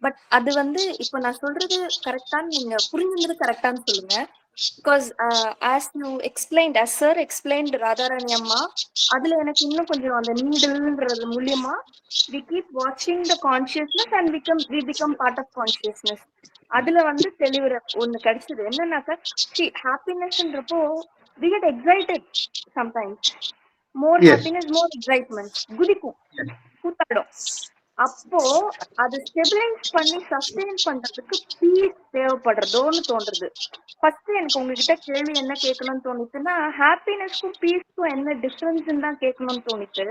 But அது வந்து இப்ப நான் சொல்றது கரெக்டான்னு நீங்க புரிஞ்சுறது கரெக்டான்னு சொல்லுங்க. Because as you explained, as sir explained Radharani அம்மா, அதுல எனக்கு இன்னும் கொஞ்சம் அந்த நீடல்ன்றது மூலியமா we keep watching the consciousness and we become part of consciousness. அதுல வந்து தெளிவுற ஒண்ணு கிடைச்சது என்னன்னாக்கா, ஹாப்பினஸ்ன்றப்போ we get excited sometimes. more happiness, more excitement, குதிக்கும், கூத்தாடும். அப்போ அது ஸ்டெபிலைஸ் பண்ணி சஸ்டெயின் பண்றதுக்கு பீஸ் தேவைப்படுறதோன்னு தோன்றுது. ஃபர்ஸ்ட் எனக்கு உங்ககிட்ட கேள்வி என்ன கேட்கணும்னு தோணுச்சுன்னா, ஹாப்பினஸ்க்கும் பீஸ்க்கும் என்ன டிஃபரன்ஸ் தான் கேட்கணும்னு தோணுச்சு.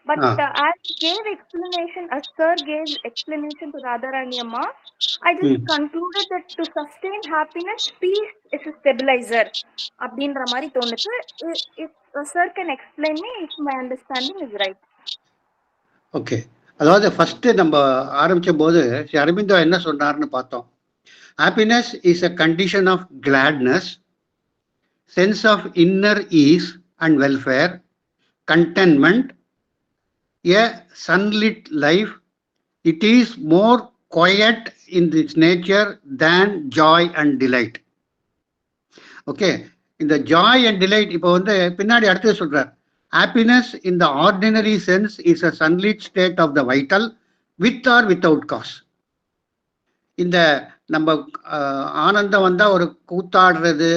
But as gave explanation, as sir gave explanation to Radharani Amma, I just concluded that to sustain happiness, peace is a stabilizer அப்படின்ற மாதிரி தோணுச்சு. If sir can explain me if my understanding is right. Okay. அதாவது first நம்ம ஆரம்பிச்ச போது அரவிந்தோ என்ன சொன்னார்னு பார்த்தோம். Happiness is a condition of gladness, sense of inner ease and welfare, contentment, a sunlit life. It is more quiet in its nature than joy and delight. Okay, இந்த joy and delight இப்போ வந்து பின்னாடி அடுத்து சொல்றார், happiness in the ordinary sense is a sunlit state of the vital with or without cause. இந்த நம்ம ஆனந்தம் வந்தா ஒரு கூத்தாடுறது,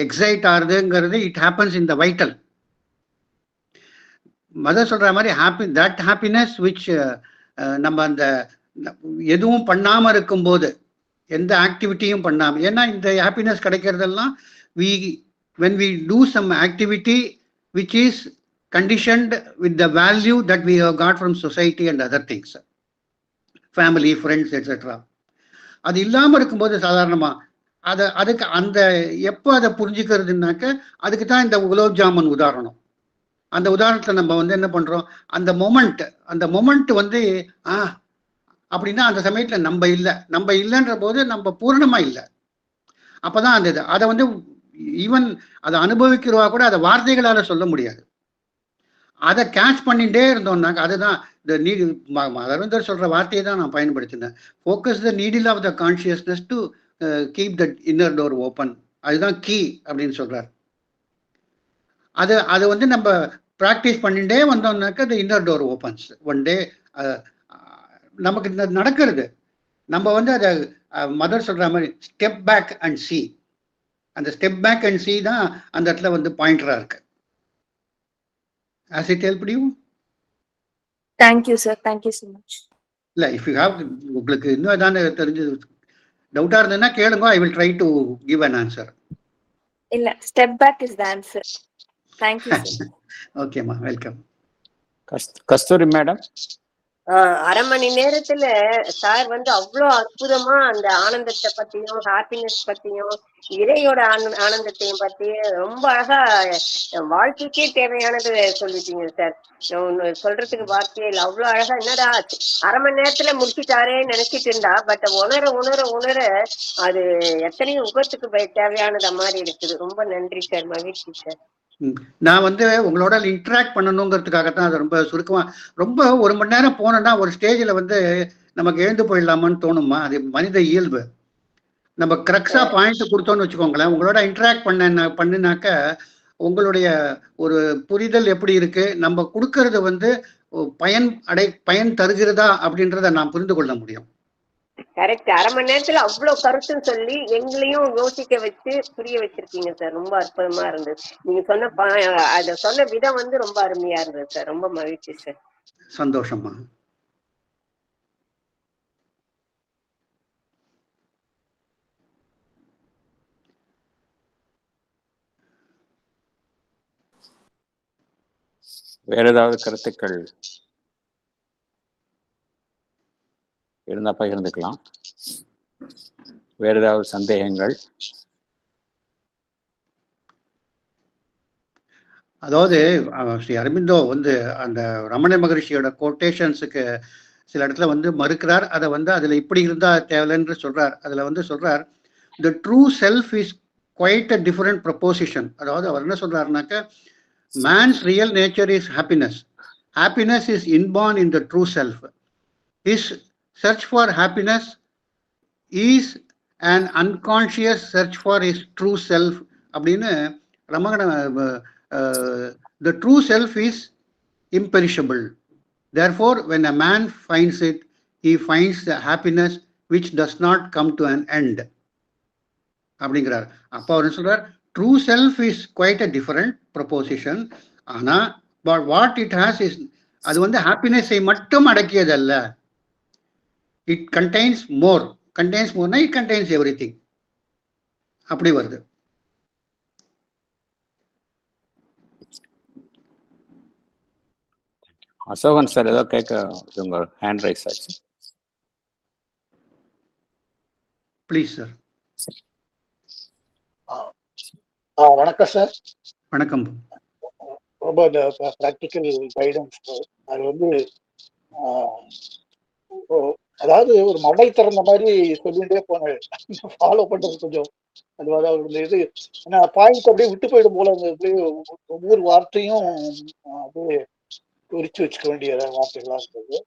எக்ஸைட் ஆகுறதுங்கிறது it happens in the vital. Mother சொல்ற மாதிரி தட் ஹாப்பினஸ் விச் நம்ம அந்த எதுவும் பண்ணாம இருக்கும்போது, எந்த ஆக்டிவிட்டியும் பண்ணாம, ஏன்னா இந்த happiness கிடைக்கிறதெல்லாம் when we do some activity which is conditioned with the value that we have got from society and other things, family, friends, etc. அது இல்லாம இருக்கும்போது சாதாரணமா அதுக்கு அந்த எப்போ அதை புரிஞ்சுக்கிறதுனாக்க அதுக்கு தான் இந்த குலோப் ஜாமுன் உதாரணம். அந்த உதாரணத்தை நம்ம வந்து என்ன பண்றோம், அந்த மொமெண்ட் வந்து அப்படின்னா அந்த சமயத்துல நம்ம இல்லைன்ற போது நம்ம பூரணமா இல்லை. அப்பதான் அந்த இது அதை வந்து ஈவன் அதை அனுபவிக்கிறவா கூட அதை வார்த்தைகளால சொல்ல முடியாது. அதை கேட்ச் பண்ணிட்டே இருந்தோம்னாக்க அதுதான் இந்த நீட். அரவிந்தர் சொல்ற வார்த்தையை தான் நான் பயன்படுத்தினேன். Focus the needle of the consciousness to keep the inner door open. அதுதான் கீ அப்படின்னு சொல்றாரு. அது வந்து நம்ம ப்ராக்டிஸ் பண்ணிட்டே வந்தோம்னாக்க the inner door opens. One day நமக்கு நடக்கிறது. நம்ம வந்து அதை மதர் சொல்ற மாதிரி ஸ்டெப் பேக் அண்ட் சி. அந்த ஸ்டெப் பேக் அண்ட் சி தான் அந்த இடத்துல வந்து பாயிண்டரா இருக்கு. Has it helped you? Thank you, sir. Thank you so much. இல்ல, if you have, உங்களுக்கு இன்னும் ஏதாவது தெரிஞ்சு டவுட்டா இருந்ததுன்னா கேளுங்க. I will try to give an answer. இல்ல, step back is the answer. Thank you, sir. Okay, ma, welcome. Kasthuri madam. அரை மணி நேரத்துல சார் வந்து அவ்வளோ அற்புதமா அந்த ஆனந்தத்தை பத்தியும் ஹாப்பினஸ் பத்தியும் இறையோட ஆனந்தத்தையும் பத்தி ரொம்ப அழகா வாழ்க்கைக்கே தேவையானது சொல்லிட்டீங்க சார். சொல்றதுக்கு வார்த்தையே இல்லை, அவ்வளோ அழகா. என்னடா அரை மணி நேரத்துல முடிச்சுட்டாரேன்னு நினைச்சிட்டு இருந்தா, பட் உணர அது எத்தனையும் உபத்துக்கு தேவையானது மாதிரி இருக்குது. ரொம்ப நன்றி சார், மகிழ்ச்சி சார். நான் வந்து உங்களோட இன்டராக்ட் பண்ணணுங்கிறதுக்காகத்தான் அது ரொம்ப சுருக்கமா. ரொம்ப ஒரு மணி நேரம் போனோம்னா ஒரு ஸ்டேஜில் வந்து நமக்கு எழுந்து போயிடலாமான்னு தோணுமா? அது மனித இயல்பு. நம்ம கரெக்டா பாயிண்ட் கொடுத்தோம்னு வச்சுக்கோங்களேன், உங்களோட இன்டராக்ட் பண்ணினாக்க உங்களுடைய ஒரு புரிதல் எப்படி இருக்கு, நம்ம கொடுக்கறது வந்து பயன் தருகிறதா அப்படின்றத நான் புரிந்து கொள்ள முடியும். கரெக்ட். அரை மணி நேரத்துல அவ்வளவு கருத்துன்னு சொல்லி எங்களையும் யோசிக்க வச்சு புரிய வச்சிருக்கீங்க சார். ரொம்ப அற்புதமா இருந்தது. நீங்க சொன்ன விதம் வந்து ரொம்ப அருமையா இருந்தது சார். ரொம்ப மகிழ்ச்சி சார். சந்தோஷமா. வேற ஏதாவது கருத்துக்கள் இருந்தா பகிர்ந்துக்கலாம். வேற ஏதாவது சந்தேகங்கள்? அதாவது ஸ்ரீ அரவிந்தோ வந்து அந்த ரமண மகரிஷியோட கோட்டேஷன்ஸுக்கு சில இடத்துல வந்து மறுக்கிறார். அதை வந்து அதுல இப்படி இருந்தா தேவையில்லைன்னு சொல்றார். அதுல வந்து சொல்றார், the true self is quite a different proposition. அதாவது அவர் என்ன சொல்றாருனாக்க, man's real nature is happiness. Happiness is inborn in the true self. His search for happiness is an unconscious search for his true self. அப்படின்னு the true self is imperishable. Therefore, when a man finds it, he finds the happiness which does not come to an end. அப்படிங்கிறார். அப்போ அவர் சொல்றார், true self is quite a different proposition. ஆனா what it has is, அது வந்து ஹாப்பினஸை மட்டும் அடக்கியதல்ல. இட் கண்டெய்ன்ஸ் மோர்னா இட் கண்டெய்ன்ஸ் எவ்ரிதிங். அப்படி வருது. அசோகன் சார் ஏதோ கேட்க உங்க ஹேண்ட் ரைஸ் ஆச்சு. Please sir. வணக்கம் சார். வணக்கம். ரொம்ப ப்ராக்டிக்கல் கைடன்ஸ். அது வந்து அதாவது ஒரு மடை திறந்த மாதிரி சொல்லிட்டே போனேன். ஃபாலோ பண்றது கொஞ்சம் அது அவருடைய இது ஏன்னா பாயிண்ட் அப்படியே விட்டு போயிடும் போல அப்படியே ஒவ்வொரு வார்த்தையும் அப்படியே குறிச்சு வச்சுக்க வேண்டிய வார்த்தைகளா இருந்தது.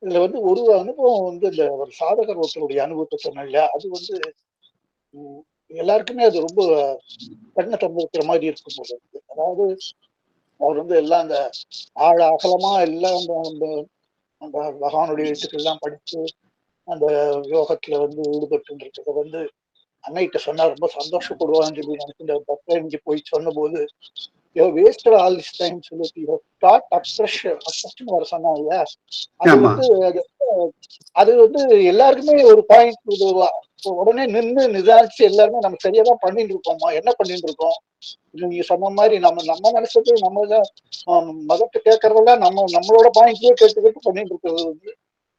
இதுல வந்து ஒரு அனுபவம் வந்து இந்த ஒரு சாதகர் ஒருத்தருடைய அனுபவத்தை சொன்ன இல்லையா, அது வந்து எல்லாருக்குமே அது ரொம்ப கண்ணை திறந்து வைக்கிற மாதிரி இருக்கும் போல இருக்கு. அதாவது அவர் வந்து எல்லாம் அந்த ஆழ அகலமா எல்லாம் அந்த அந்த பகவானுடைய எழுத்துக்கள்லாம் படிச்சு அந்த யோகத்துல வந்து ஈடுபட்டு இருக்கிறத வந்து அன்னைகிட்ட சொன்னா ரொம்ப சந்தோஷப்படுவான்னு சொல்லி நினைச்சு இந்த பக்தனுக்கு போய் சொன்ன போது வேஸ்டட் ஆல் திஸ் டைம் சொல்லி ஸ்டார்ட் அப்ரெஷ் வர சொன்னாங்க. அது வந்து அது வந்து எல்லாருக்குமே ஒரு பாயிண்ட் உடனே நின்று நிதானிச்சு எல்லாருமே நம்ம சரியா தான் பண்ணிட்டு இருக்கோமா, என்ன பண்ணிட்டு இருக்கோம். நீங்க சொன்ன மாதிரி நம்ம நினைச்சது நம்ம தான் மதத்தை கேட்கறதெல்லாம் நம்மளோட பாயிண்ட்லயே கேட்டு பண்ணிட்டு இருக்கிறது வந்து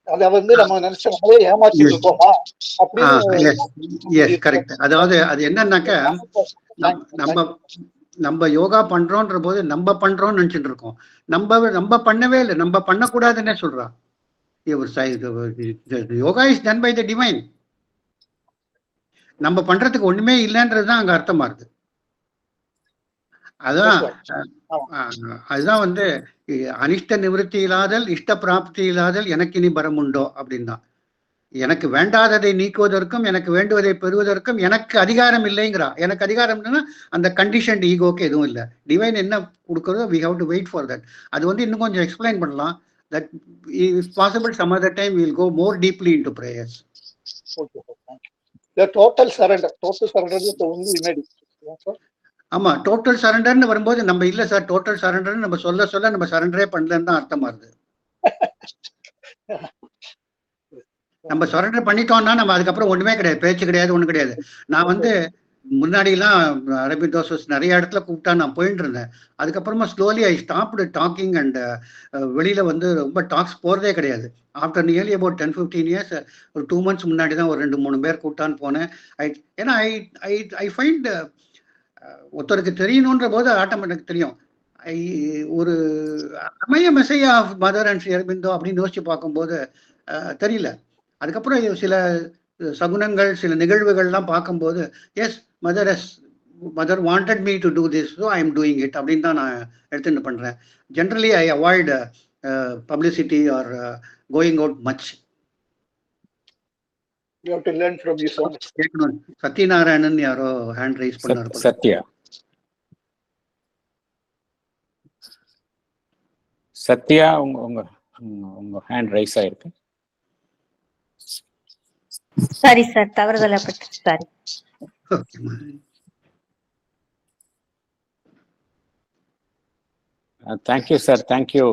அத வந்து நம்ம நினைச்ச நம்மளே ஏமாத்திட்டு இருக்கோமா அப்படின்னு. கரெக்ட். அதாவது அது என்னன்னாக்க நம்ம யோகா பண்றோன்ற போது நம்ம பண்றோம்னு நினைச்சிட்டு இருக்கோம். நம்ம பண்ணவே இல்லை, நம்ம பண்ணக்கூடாதுன்னே சொல்றான். Yoga is done by the divine. நம்ம பண்றதுக்கு ஒண்ணுமே இல்லைன்றதுதான் அங்க அர்த்தமா இருக்கு. அதுதான் வந்து அனிஷ்ட நிவர்த்தி இல்லாதல் இஷ்ட பிராப்தி இல்லாதல் எனக்கு இனி பரம் உண்டோ அப்படின்னா, எனக்கு வேண்டாததை நீக்குவதற்கும் எனக்கு வேண்டுவதை பெறுவதற்கும் எனக்கு அதிகாரம் இல்லைங்கிறா. எனக்கு அதிகாரம் இல்லைன்னா அந்த கண்டிஷன் ஈகோக்கு எதுவும் இல்லை. டிவைன் என்ன கொடுக்குறதோ we have to wait for that. அது வந்து இன்னும் கொஞ்சம் எக்ஸ்பிளைன் பண்ணலாம். that if possible some other time we will go more deeply into prayers. Okay, thank you. The total surrender is the only remedy. ஆமா, total சரண்டர்னு வரும்போது நம்ம இல்ல sir total சரண்டர்னு நம்ம சொல்ல நம்ம சரண்டரே பண்ணலன்னு தான் அர்த்தமா இருக்கு. நம்ம சரண்டர் பண்ணிட்டோம்னா நம்ம அதுக்கப்புறம் ஒண்ணுமே கிடையாது, பேச்சு கிடையாது, ஒண்ணு கிடையாது. நான் வந்து முன்னாடிலாம் அரபிந்தோஸ் நிறைய இடத்துல கூப்பிட்டா நான் போயிட்டு இருந்தேன். அதுக்கப்புறமா slowly I stopped docking and வெளியில வந்து ரொம்ப டாக்ஸ் போறதே கிடையாது. ஆஃப்டர் நியர்லி அபவுட் 10-15 இயர்ஸ் ஒரு 2 months முன்னாடி தான் ஒரு 2-3 பேர் கூப்பிட்டான்னு போனேன். ஏன்னா ஐ ஃபைண்ட் ஒருத்தருக்கு தெரியணுன்ற போது ஆட்டோமேட்டிக் தெரியும். ஒரு அமைய மெசையா of Mother and Shri Aurobindo அப்படின்னு யோசிச்சு பார்க்கும்போது தெரியல. அதுக்கப்புறம் சில சகுனங்கள் சில நிகழ்வுகள்லாம் பார்க்கும்போது yes Mother wanted me to do this, so I am doing it அப்படின்னு தான் நான் எடுத்துட்டு பண்றேன். Generally I avoid publicity or going out much. You have to learn from this one. Sathyanarayanan யாரோ ஹேண்ட் ரைஸ் பண்ணாரு. சத்யா உங்க ஹேண்ட் ரைஸ் ஆயிருக்கு. சரி சார், தவறுதலா பட்டு sorry. Thank you sir, thank you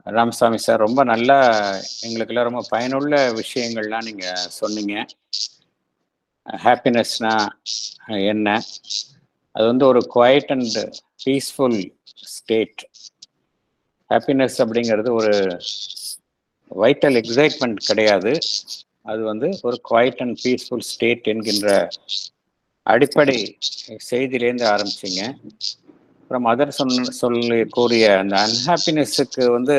Ramasamy sir. ரொம்ப நல்லா எங்களுக்கெல்லாம் ரொம்ப பயனுள்ள விஷயங்கள்லாம் நீங்க சொன்னீங்க. ஹாப்பினஸ்னா என்ன, அது வந்து ஒரு quite and peaceful state. Happiness அப்படிங்கிறது ஒரு வைட்டல் எக்ஸைட்மெண்ட் கிடையாது, அது வந்து ஒரு குவைட் அண்ட் பீஸ்ஃபுல் ஸ்டேட் என்கின்ற அடிப்படை செய்தியிலேருந்து ஆரம்பிச்சிங்க. அப்புறம் அதர் சொல்லி கூறிய அந்த அன்ஹாப்பினஸுக்கு வந்து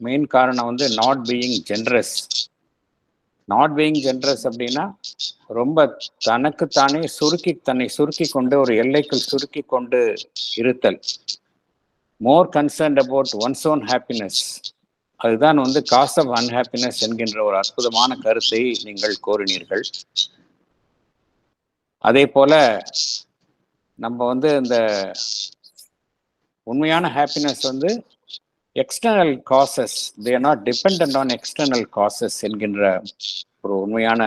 மெயின் காரணம் வந்து not being generous. Not being generous அப்படின்னா ரொம்ப தனக்குத்தானே தன்னை சுருக்கி கொண்டு ஒரு எல்லைக்குள் சுருக்கி கொண்டு இருத்தல். மோர் concerned about once own happiness. அதுதான் வந்து காஸ் ஆஃப் அன்ஹாப்பினஸ் என்கின்ற ஒரு அற்புதமான கருத்தை நீங்கள் கோரினீர்கள். அதே போல நம்ம வந்து இந்த உண்மையான ஹாப்பினஸ் வந்து external causes, they are not dependent on external causes என்கின்ற ஒரு உண்மையான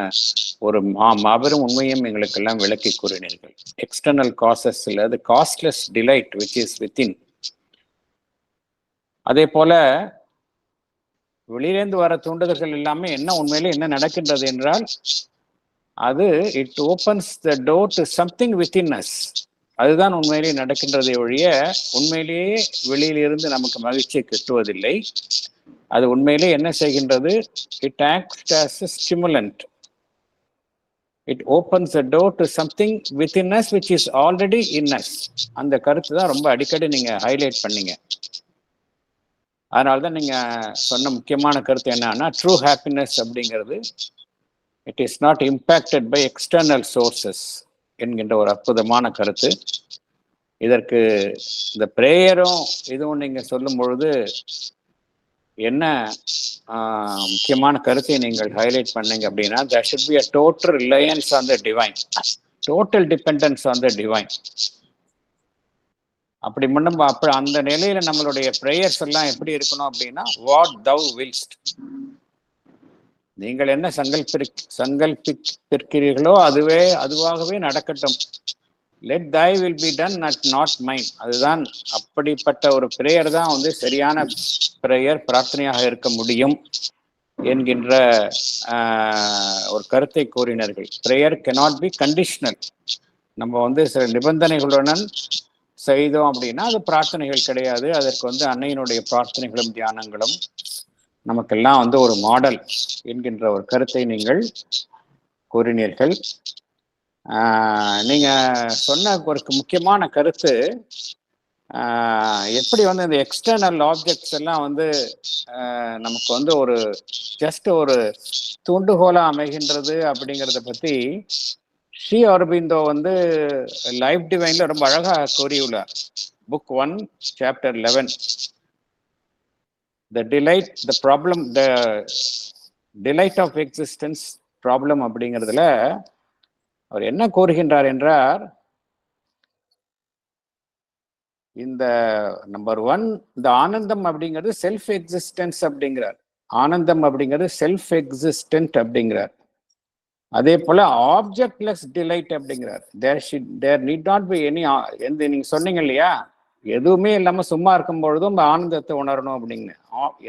ஒரு மாபெரும் உண்மையும் எங்களுக்கு எல்லாம் விளக்கி கூறினீர்கள். எக்ஸ்டர்னல் காசஸ் இல்லை, அது costless delight which is within. அதே போல வெளியிலேந்து வர தூண்டுதல்கள் எல்லாமே உண்மையிலே என்ன நடக்கின்றது என்றால் அது it opens the door to something within us. அதுதான் உண்மையிலேயே நடக்கின்றதை ஒழிய உண்மையிலேயே வெளியிலிருந்து நமக்கு மகிழ்ச்சியை கிட்டுவதில்லை. அது உண்மையிலே என்ன செய்கின்றது, it acts as a stimulant. It opens the door to something within us which is already in us. அந்த கருத்து தான் ரொம்ப அடிக்கடி நீங்க ஹைலைட் பண்ணீங்க. அதனால்தான் நீங்க சொன்ன முக்கியமான கருத்து என்னன்னா ட்ரூ ஹாப்பினஸ் அப்படிங்கிறது it is not impacted by external sources என்கின்ற ஒரு அற்புதமான கருத்து. இதற்கு இந்த பிரேயரும் இதுவும் நீங்க சொல்லும் பொழுது என்ன முக்கியமான கருத்தை நீங்கள் ஹைலைட் பண்ணீங்க அப்படின்னா, there should be a total reliance on the divine, total dependence on the divine. அப்படி முன்னும் அப்ப அந்த நிலையில நம்மளுடைய பிரேயர்ஸ் எல்லாம் எப்படி இருக்கணும் அப்படின்னா, வாட் thou willst, நீங்கள் என்ன சங்கல்பிக்கிறீர்களோ அதுவாகவே நடக்கட்டும். let thy will be done, not mine. அதுதான், அப்படிப்பட்ட ஒரு பிரேயர் தான் வந்து சரியான பிரேயர், பிரார்த்தனையாக இருக்க முடியும் என்கின்ற ஒரு கருத்தை கூறினார்கள். Prayer cannot be conditional. நம்ம வந்து சில நிபந்தனைகளுடன் செய்தோம் அப்படின்னா அது பிரார்த்தனைகள் கிடையாது. அதற்கு வந்து அன்னையினுடைய பிரார்த்தனைகளும் தியானங்களும் நமக்கெல்லாம் வந்து ஒரு மாடல் என்கின்ற ஒரு கருத்தை நீங்கள் கூறினீர்கள். நீங்க சொன்ன ஒரு முக்கியமான கருத்து, எப்படி வந்து இந்த எக்ஸ்டர்னல் ஆப்ஜெக்ட்ஸ் எல்லாம் வந்து நமக்கு வந்து ஒரு ஜஸ்ட் ஒரு தூண்டுகோலா அமைகின்றது அப்படிங்கிறத பத்தி ஸ்ரீ அரபிந்தோ வந்து லைஃப் டிவைன்ல ரொம்ப அழகா கூறியுள்ளார். Book 1 chapter 11, the delight of existence problem அப்படிங்கிறதுல அவர் என்ன கூறுகின்றார் என்றார், இந்த நம்பர் 1 இந்த ஆனந்தம் அப்படிங்கிறது செல்ஃப் எக்ஸிஸ்டன்ஸ் அப்படிங்கிறார். ஆனந்தம் அப்படிங்கிறது செல்ஃப் எக்ஸிஸ்டன்ட் அப்படிங்கிறார். அதே போல ஆப்ஜெக்ட்லெஸ் டிலைட் அப்படிங்கிறார். தேர் நீட் நாட் பி எனி, நீங்க சொன்னீங்க இல்லையா, எதுவுமே இல்லாம சும்மா இருக்கும் பொழுதும் ஆனந்தத்தை உணரணும் அப்படிங்க.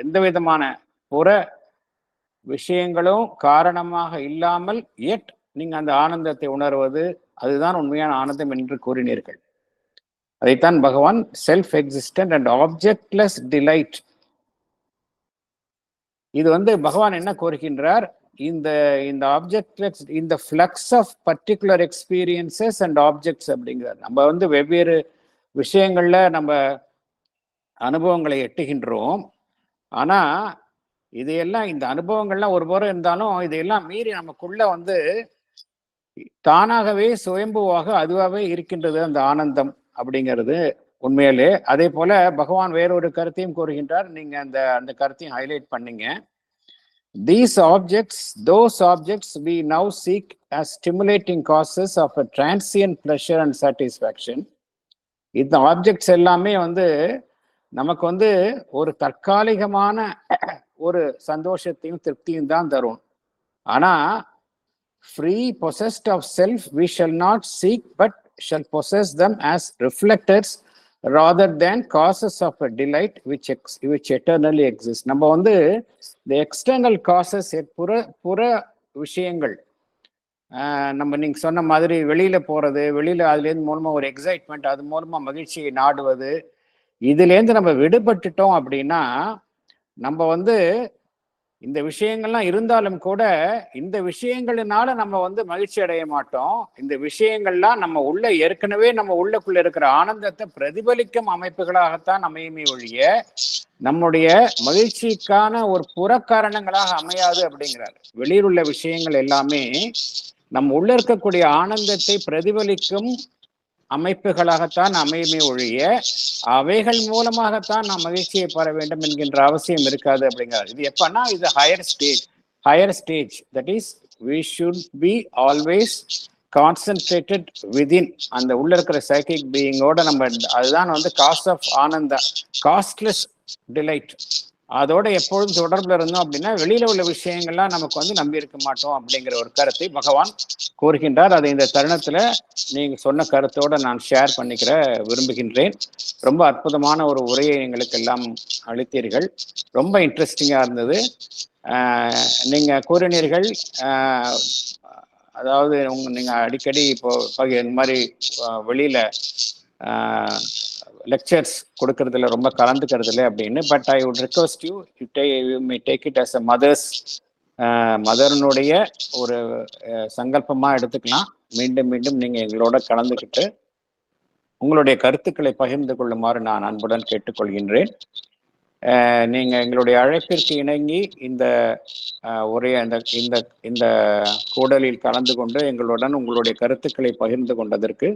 எந்த விதமான புற விஷயங்களும் காரணமாக இல்லாமல் எட் நீங்க அந்த ஆனந்தத்தை உணர்வது, அதுதான் உண்மையான ஆனந்தம் என்று கூறினீர்கள். அதைத்தான் பகவான் self existent and objectless delight. இது வந்து பகவான் என்ன கூறுகின்றார், இந்த ஆப்ஜெக்ட்லெஸ், இந்த flux of particular experiences and objects அப்படிங்கிறார். நம்ம வந்து வெவ்வேறு விஷயங்கள்ல நம்ம அனுபவங்களை எட்டுகின்றோம். ஆனா இதையெல்லாம், இந்த அனுபவங்கள்லாம் ஒரு புறம் இருந்தாலும் இதையெல்லாம் மீறி நமக்குள்ள வந்து தானாகவே சுயம்புவாக அதுவாகவே இருக்கின்றது அந்த ஆனந்தம் அப்படிங்கிறது உண்மையிலே. அதே போல பகவான் வேறொரு கருத்தையும் கூறுகின்றார். நீங்க அந்த கருத்தையும் ஹைலைட் பண்ணீங்க. These objects, those objects we now seek as stimulating causes of a transient pleasure and satisfaction. இந்த ஆப்ஜெக்ட்ஸ் எல்லாமே வந்து நமக்கு வந்து ஒரு தற்காலிகமான ஒரு சந்தோஷத்தையும் திருப்தியும் தான் தரும். ஆனா free possessed of self we shall not seek but shall possess them as reflectors rather than causes of a delight which eternally exist. நம்ம வந்து the external causes, புற விஷயங்கள், நம்ம நீங்க சொன்ன மாதிரி வெளியில போறது, வெளியில அதுலேருந்து மூலமா ஒரு எக்ஸைட்மெண்ட், அது மூலமா மகிழ்ச்சியை நாடுவது, இதுலேருந்து நம்ம விடுபட்டுட்டோம் அப்படின்னா நம்ம வந்து இந்த விஷயங்கள்லாம் இருந்தாலும் கூட இந்த விஷயங்களினால நம்ம வந்து மகிழ்ச்சி அடைய மாட்டோம். இந்த விஷயங்கள்லாம் நம்ம உள்ள ஏற்கனவே நம்ம உள்ளக்குள்ள இருக்கிற ஆனந்தத்தை பிரதிபலிக்கும் அமைப்புகளாகத்தான் அமையுமே ஒழிய நம்முடைய மகிழ்ச்சிக்கான ஒரு புறக்காரணங்களாக அமையாது அப்படிங்கிறார். வெளியில் உள்ள விஷயங்கள் எல்லாமே நம்ம உள்ள இருக்கக்கூடிய ஆனந்தத்தை பிரதிபலிக்கும் அமைப்புகளாகத்தான் அமையுமே ஒழிய அவைகள் மூலமாகத்தான் நாம் மகிழ்ச்சியை பெற வேண்டும் என்கின்ற அவசியம் இருக்காது அப்படிங்கிறார். இது எப்பன்னா, இது higher stage. That is we should be always concentrated within. அந்த உள்ள இருக்கிற சைக்கிக் பீயிங்கோட நம்ம, அதுதான் வந்து cause of ananda, causeless delight. அதோட எப்பொழுதும் தொடர்புல இருந்தோம் அப்படின்னா வெளியில உள்ள விஷயங்கள்லாம் நமக்கு வந்து நம்பி இருக்க மாட்டோம் அப்படிங்கிற ஒரு கருத்தை பகவான் கூறுகின்றார். அதை இந்த தருணத்துல நீங்க சொன்ன கருத்தோட நான் ஷேர் பண்ணிக்கிற விரும்புகின்றேன். ரொம்ப அற்புதமான ஒரு உரையை எங்களுக்கு எல்லாம் அளித்தீர்கள். ரொம்ப இன்ட்ரெஸ்டிங்கா இருந்தது. நீங்க கூறினீர்கள், அதாவது நீங்க அடிக்கடி இப்போ இந்த மாதிரி வெளியில லெக்சர்ஸ் கொடுக்கறதுல ரொம்ப கலந்துக்கிறதுல அப்படின்னு. But I would request you may take it as a மதர்னுடைய ஒரு சங்கல்பமா எடுத்துக்கலாம். மீண்டும் மீண்டும் நீங்க எங்களோட கலந்துக்கிட்டு உங்களுடைய கருத்துக்களை பகிர்ந்து கொள்ளுமாறு நான் அன்புடன் கேட்டுக்கொள்கின்றேன். நீங்க எங்களுடைய அழைப்பிற்கு இணங்கி இந்த இந்த கூடலில் கலந்து கொண்டு எங்களுடன் உங்களுடைய கருத்துக்களை பகிர்ந்து கொண்டதற்கு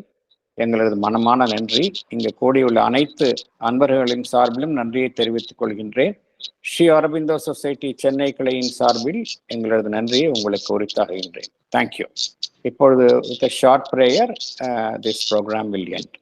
எங்களது மனமான நன்றி. இங்கு கூடியுள்ள அனைத்து அன்பர்களின் சார்பிலும் நன்றியை தெரிவித்துக் கொள்கின்றேன். ஸ்ரீ அரபிந்தோ சொசைட்டி சென்னை கிளையின் சார்பில் எங்களது நன்றியை உங்களுக்கு உரித்தாகுகின்றேன். தேங்க்யூ. இப்பொழுது with a short prayer, this program will end.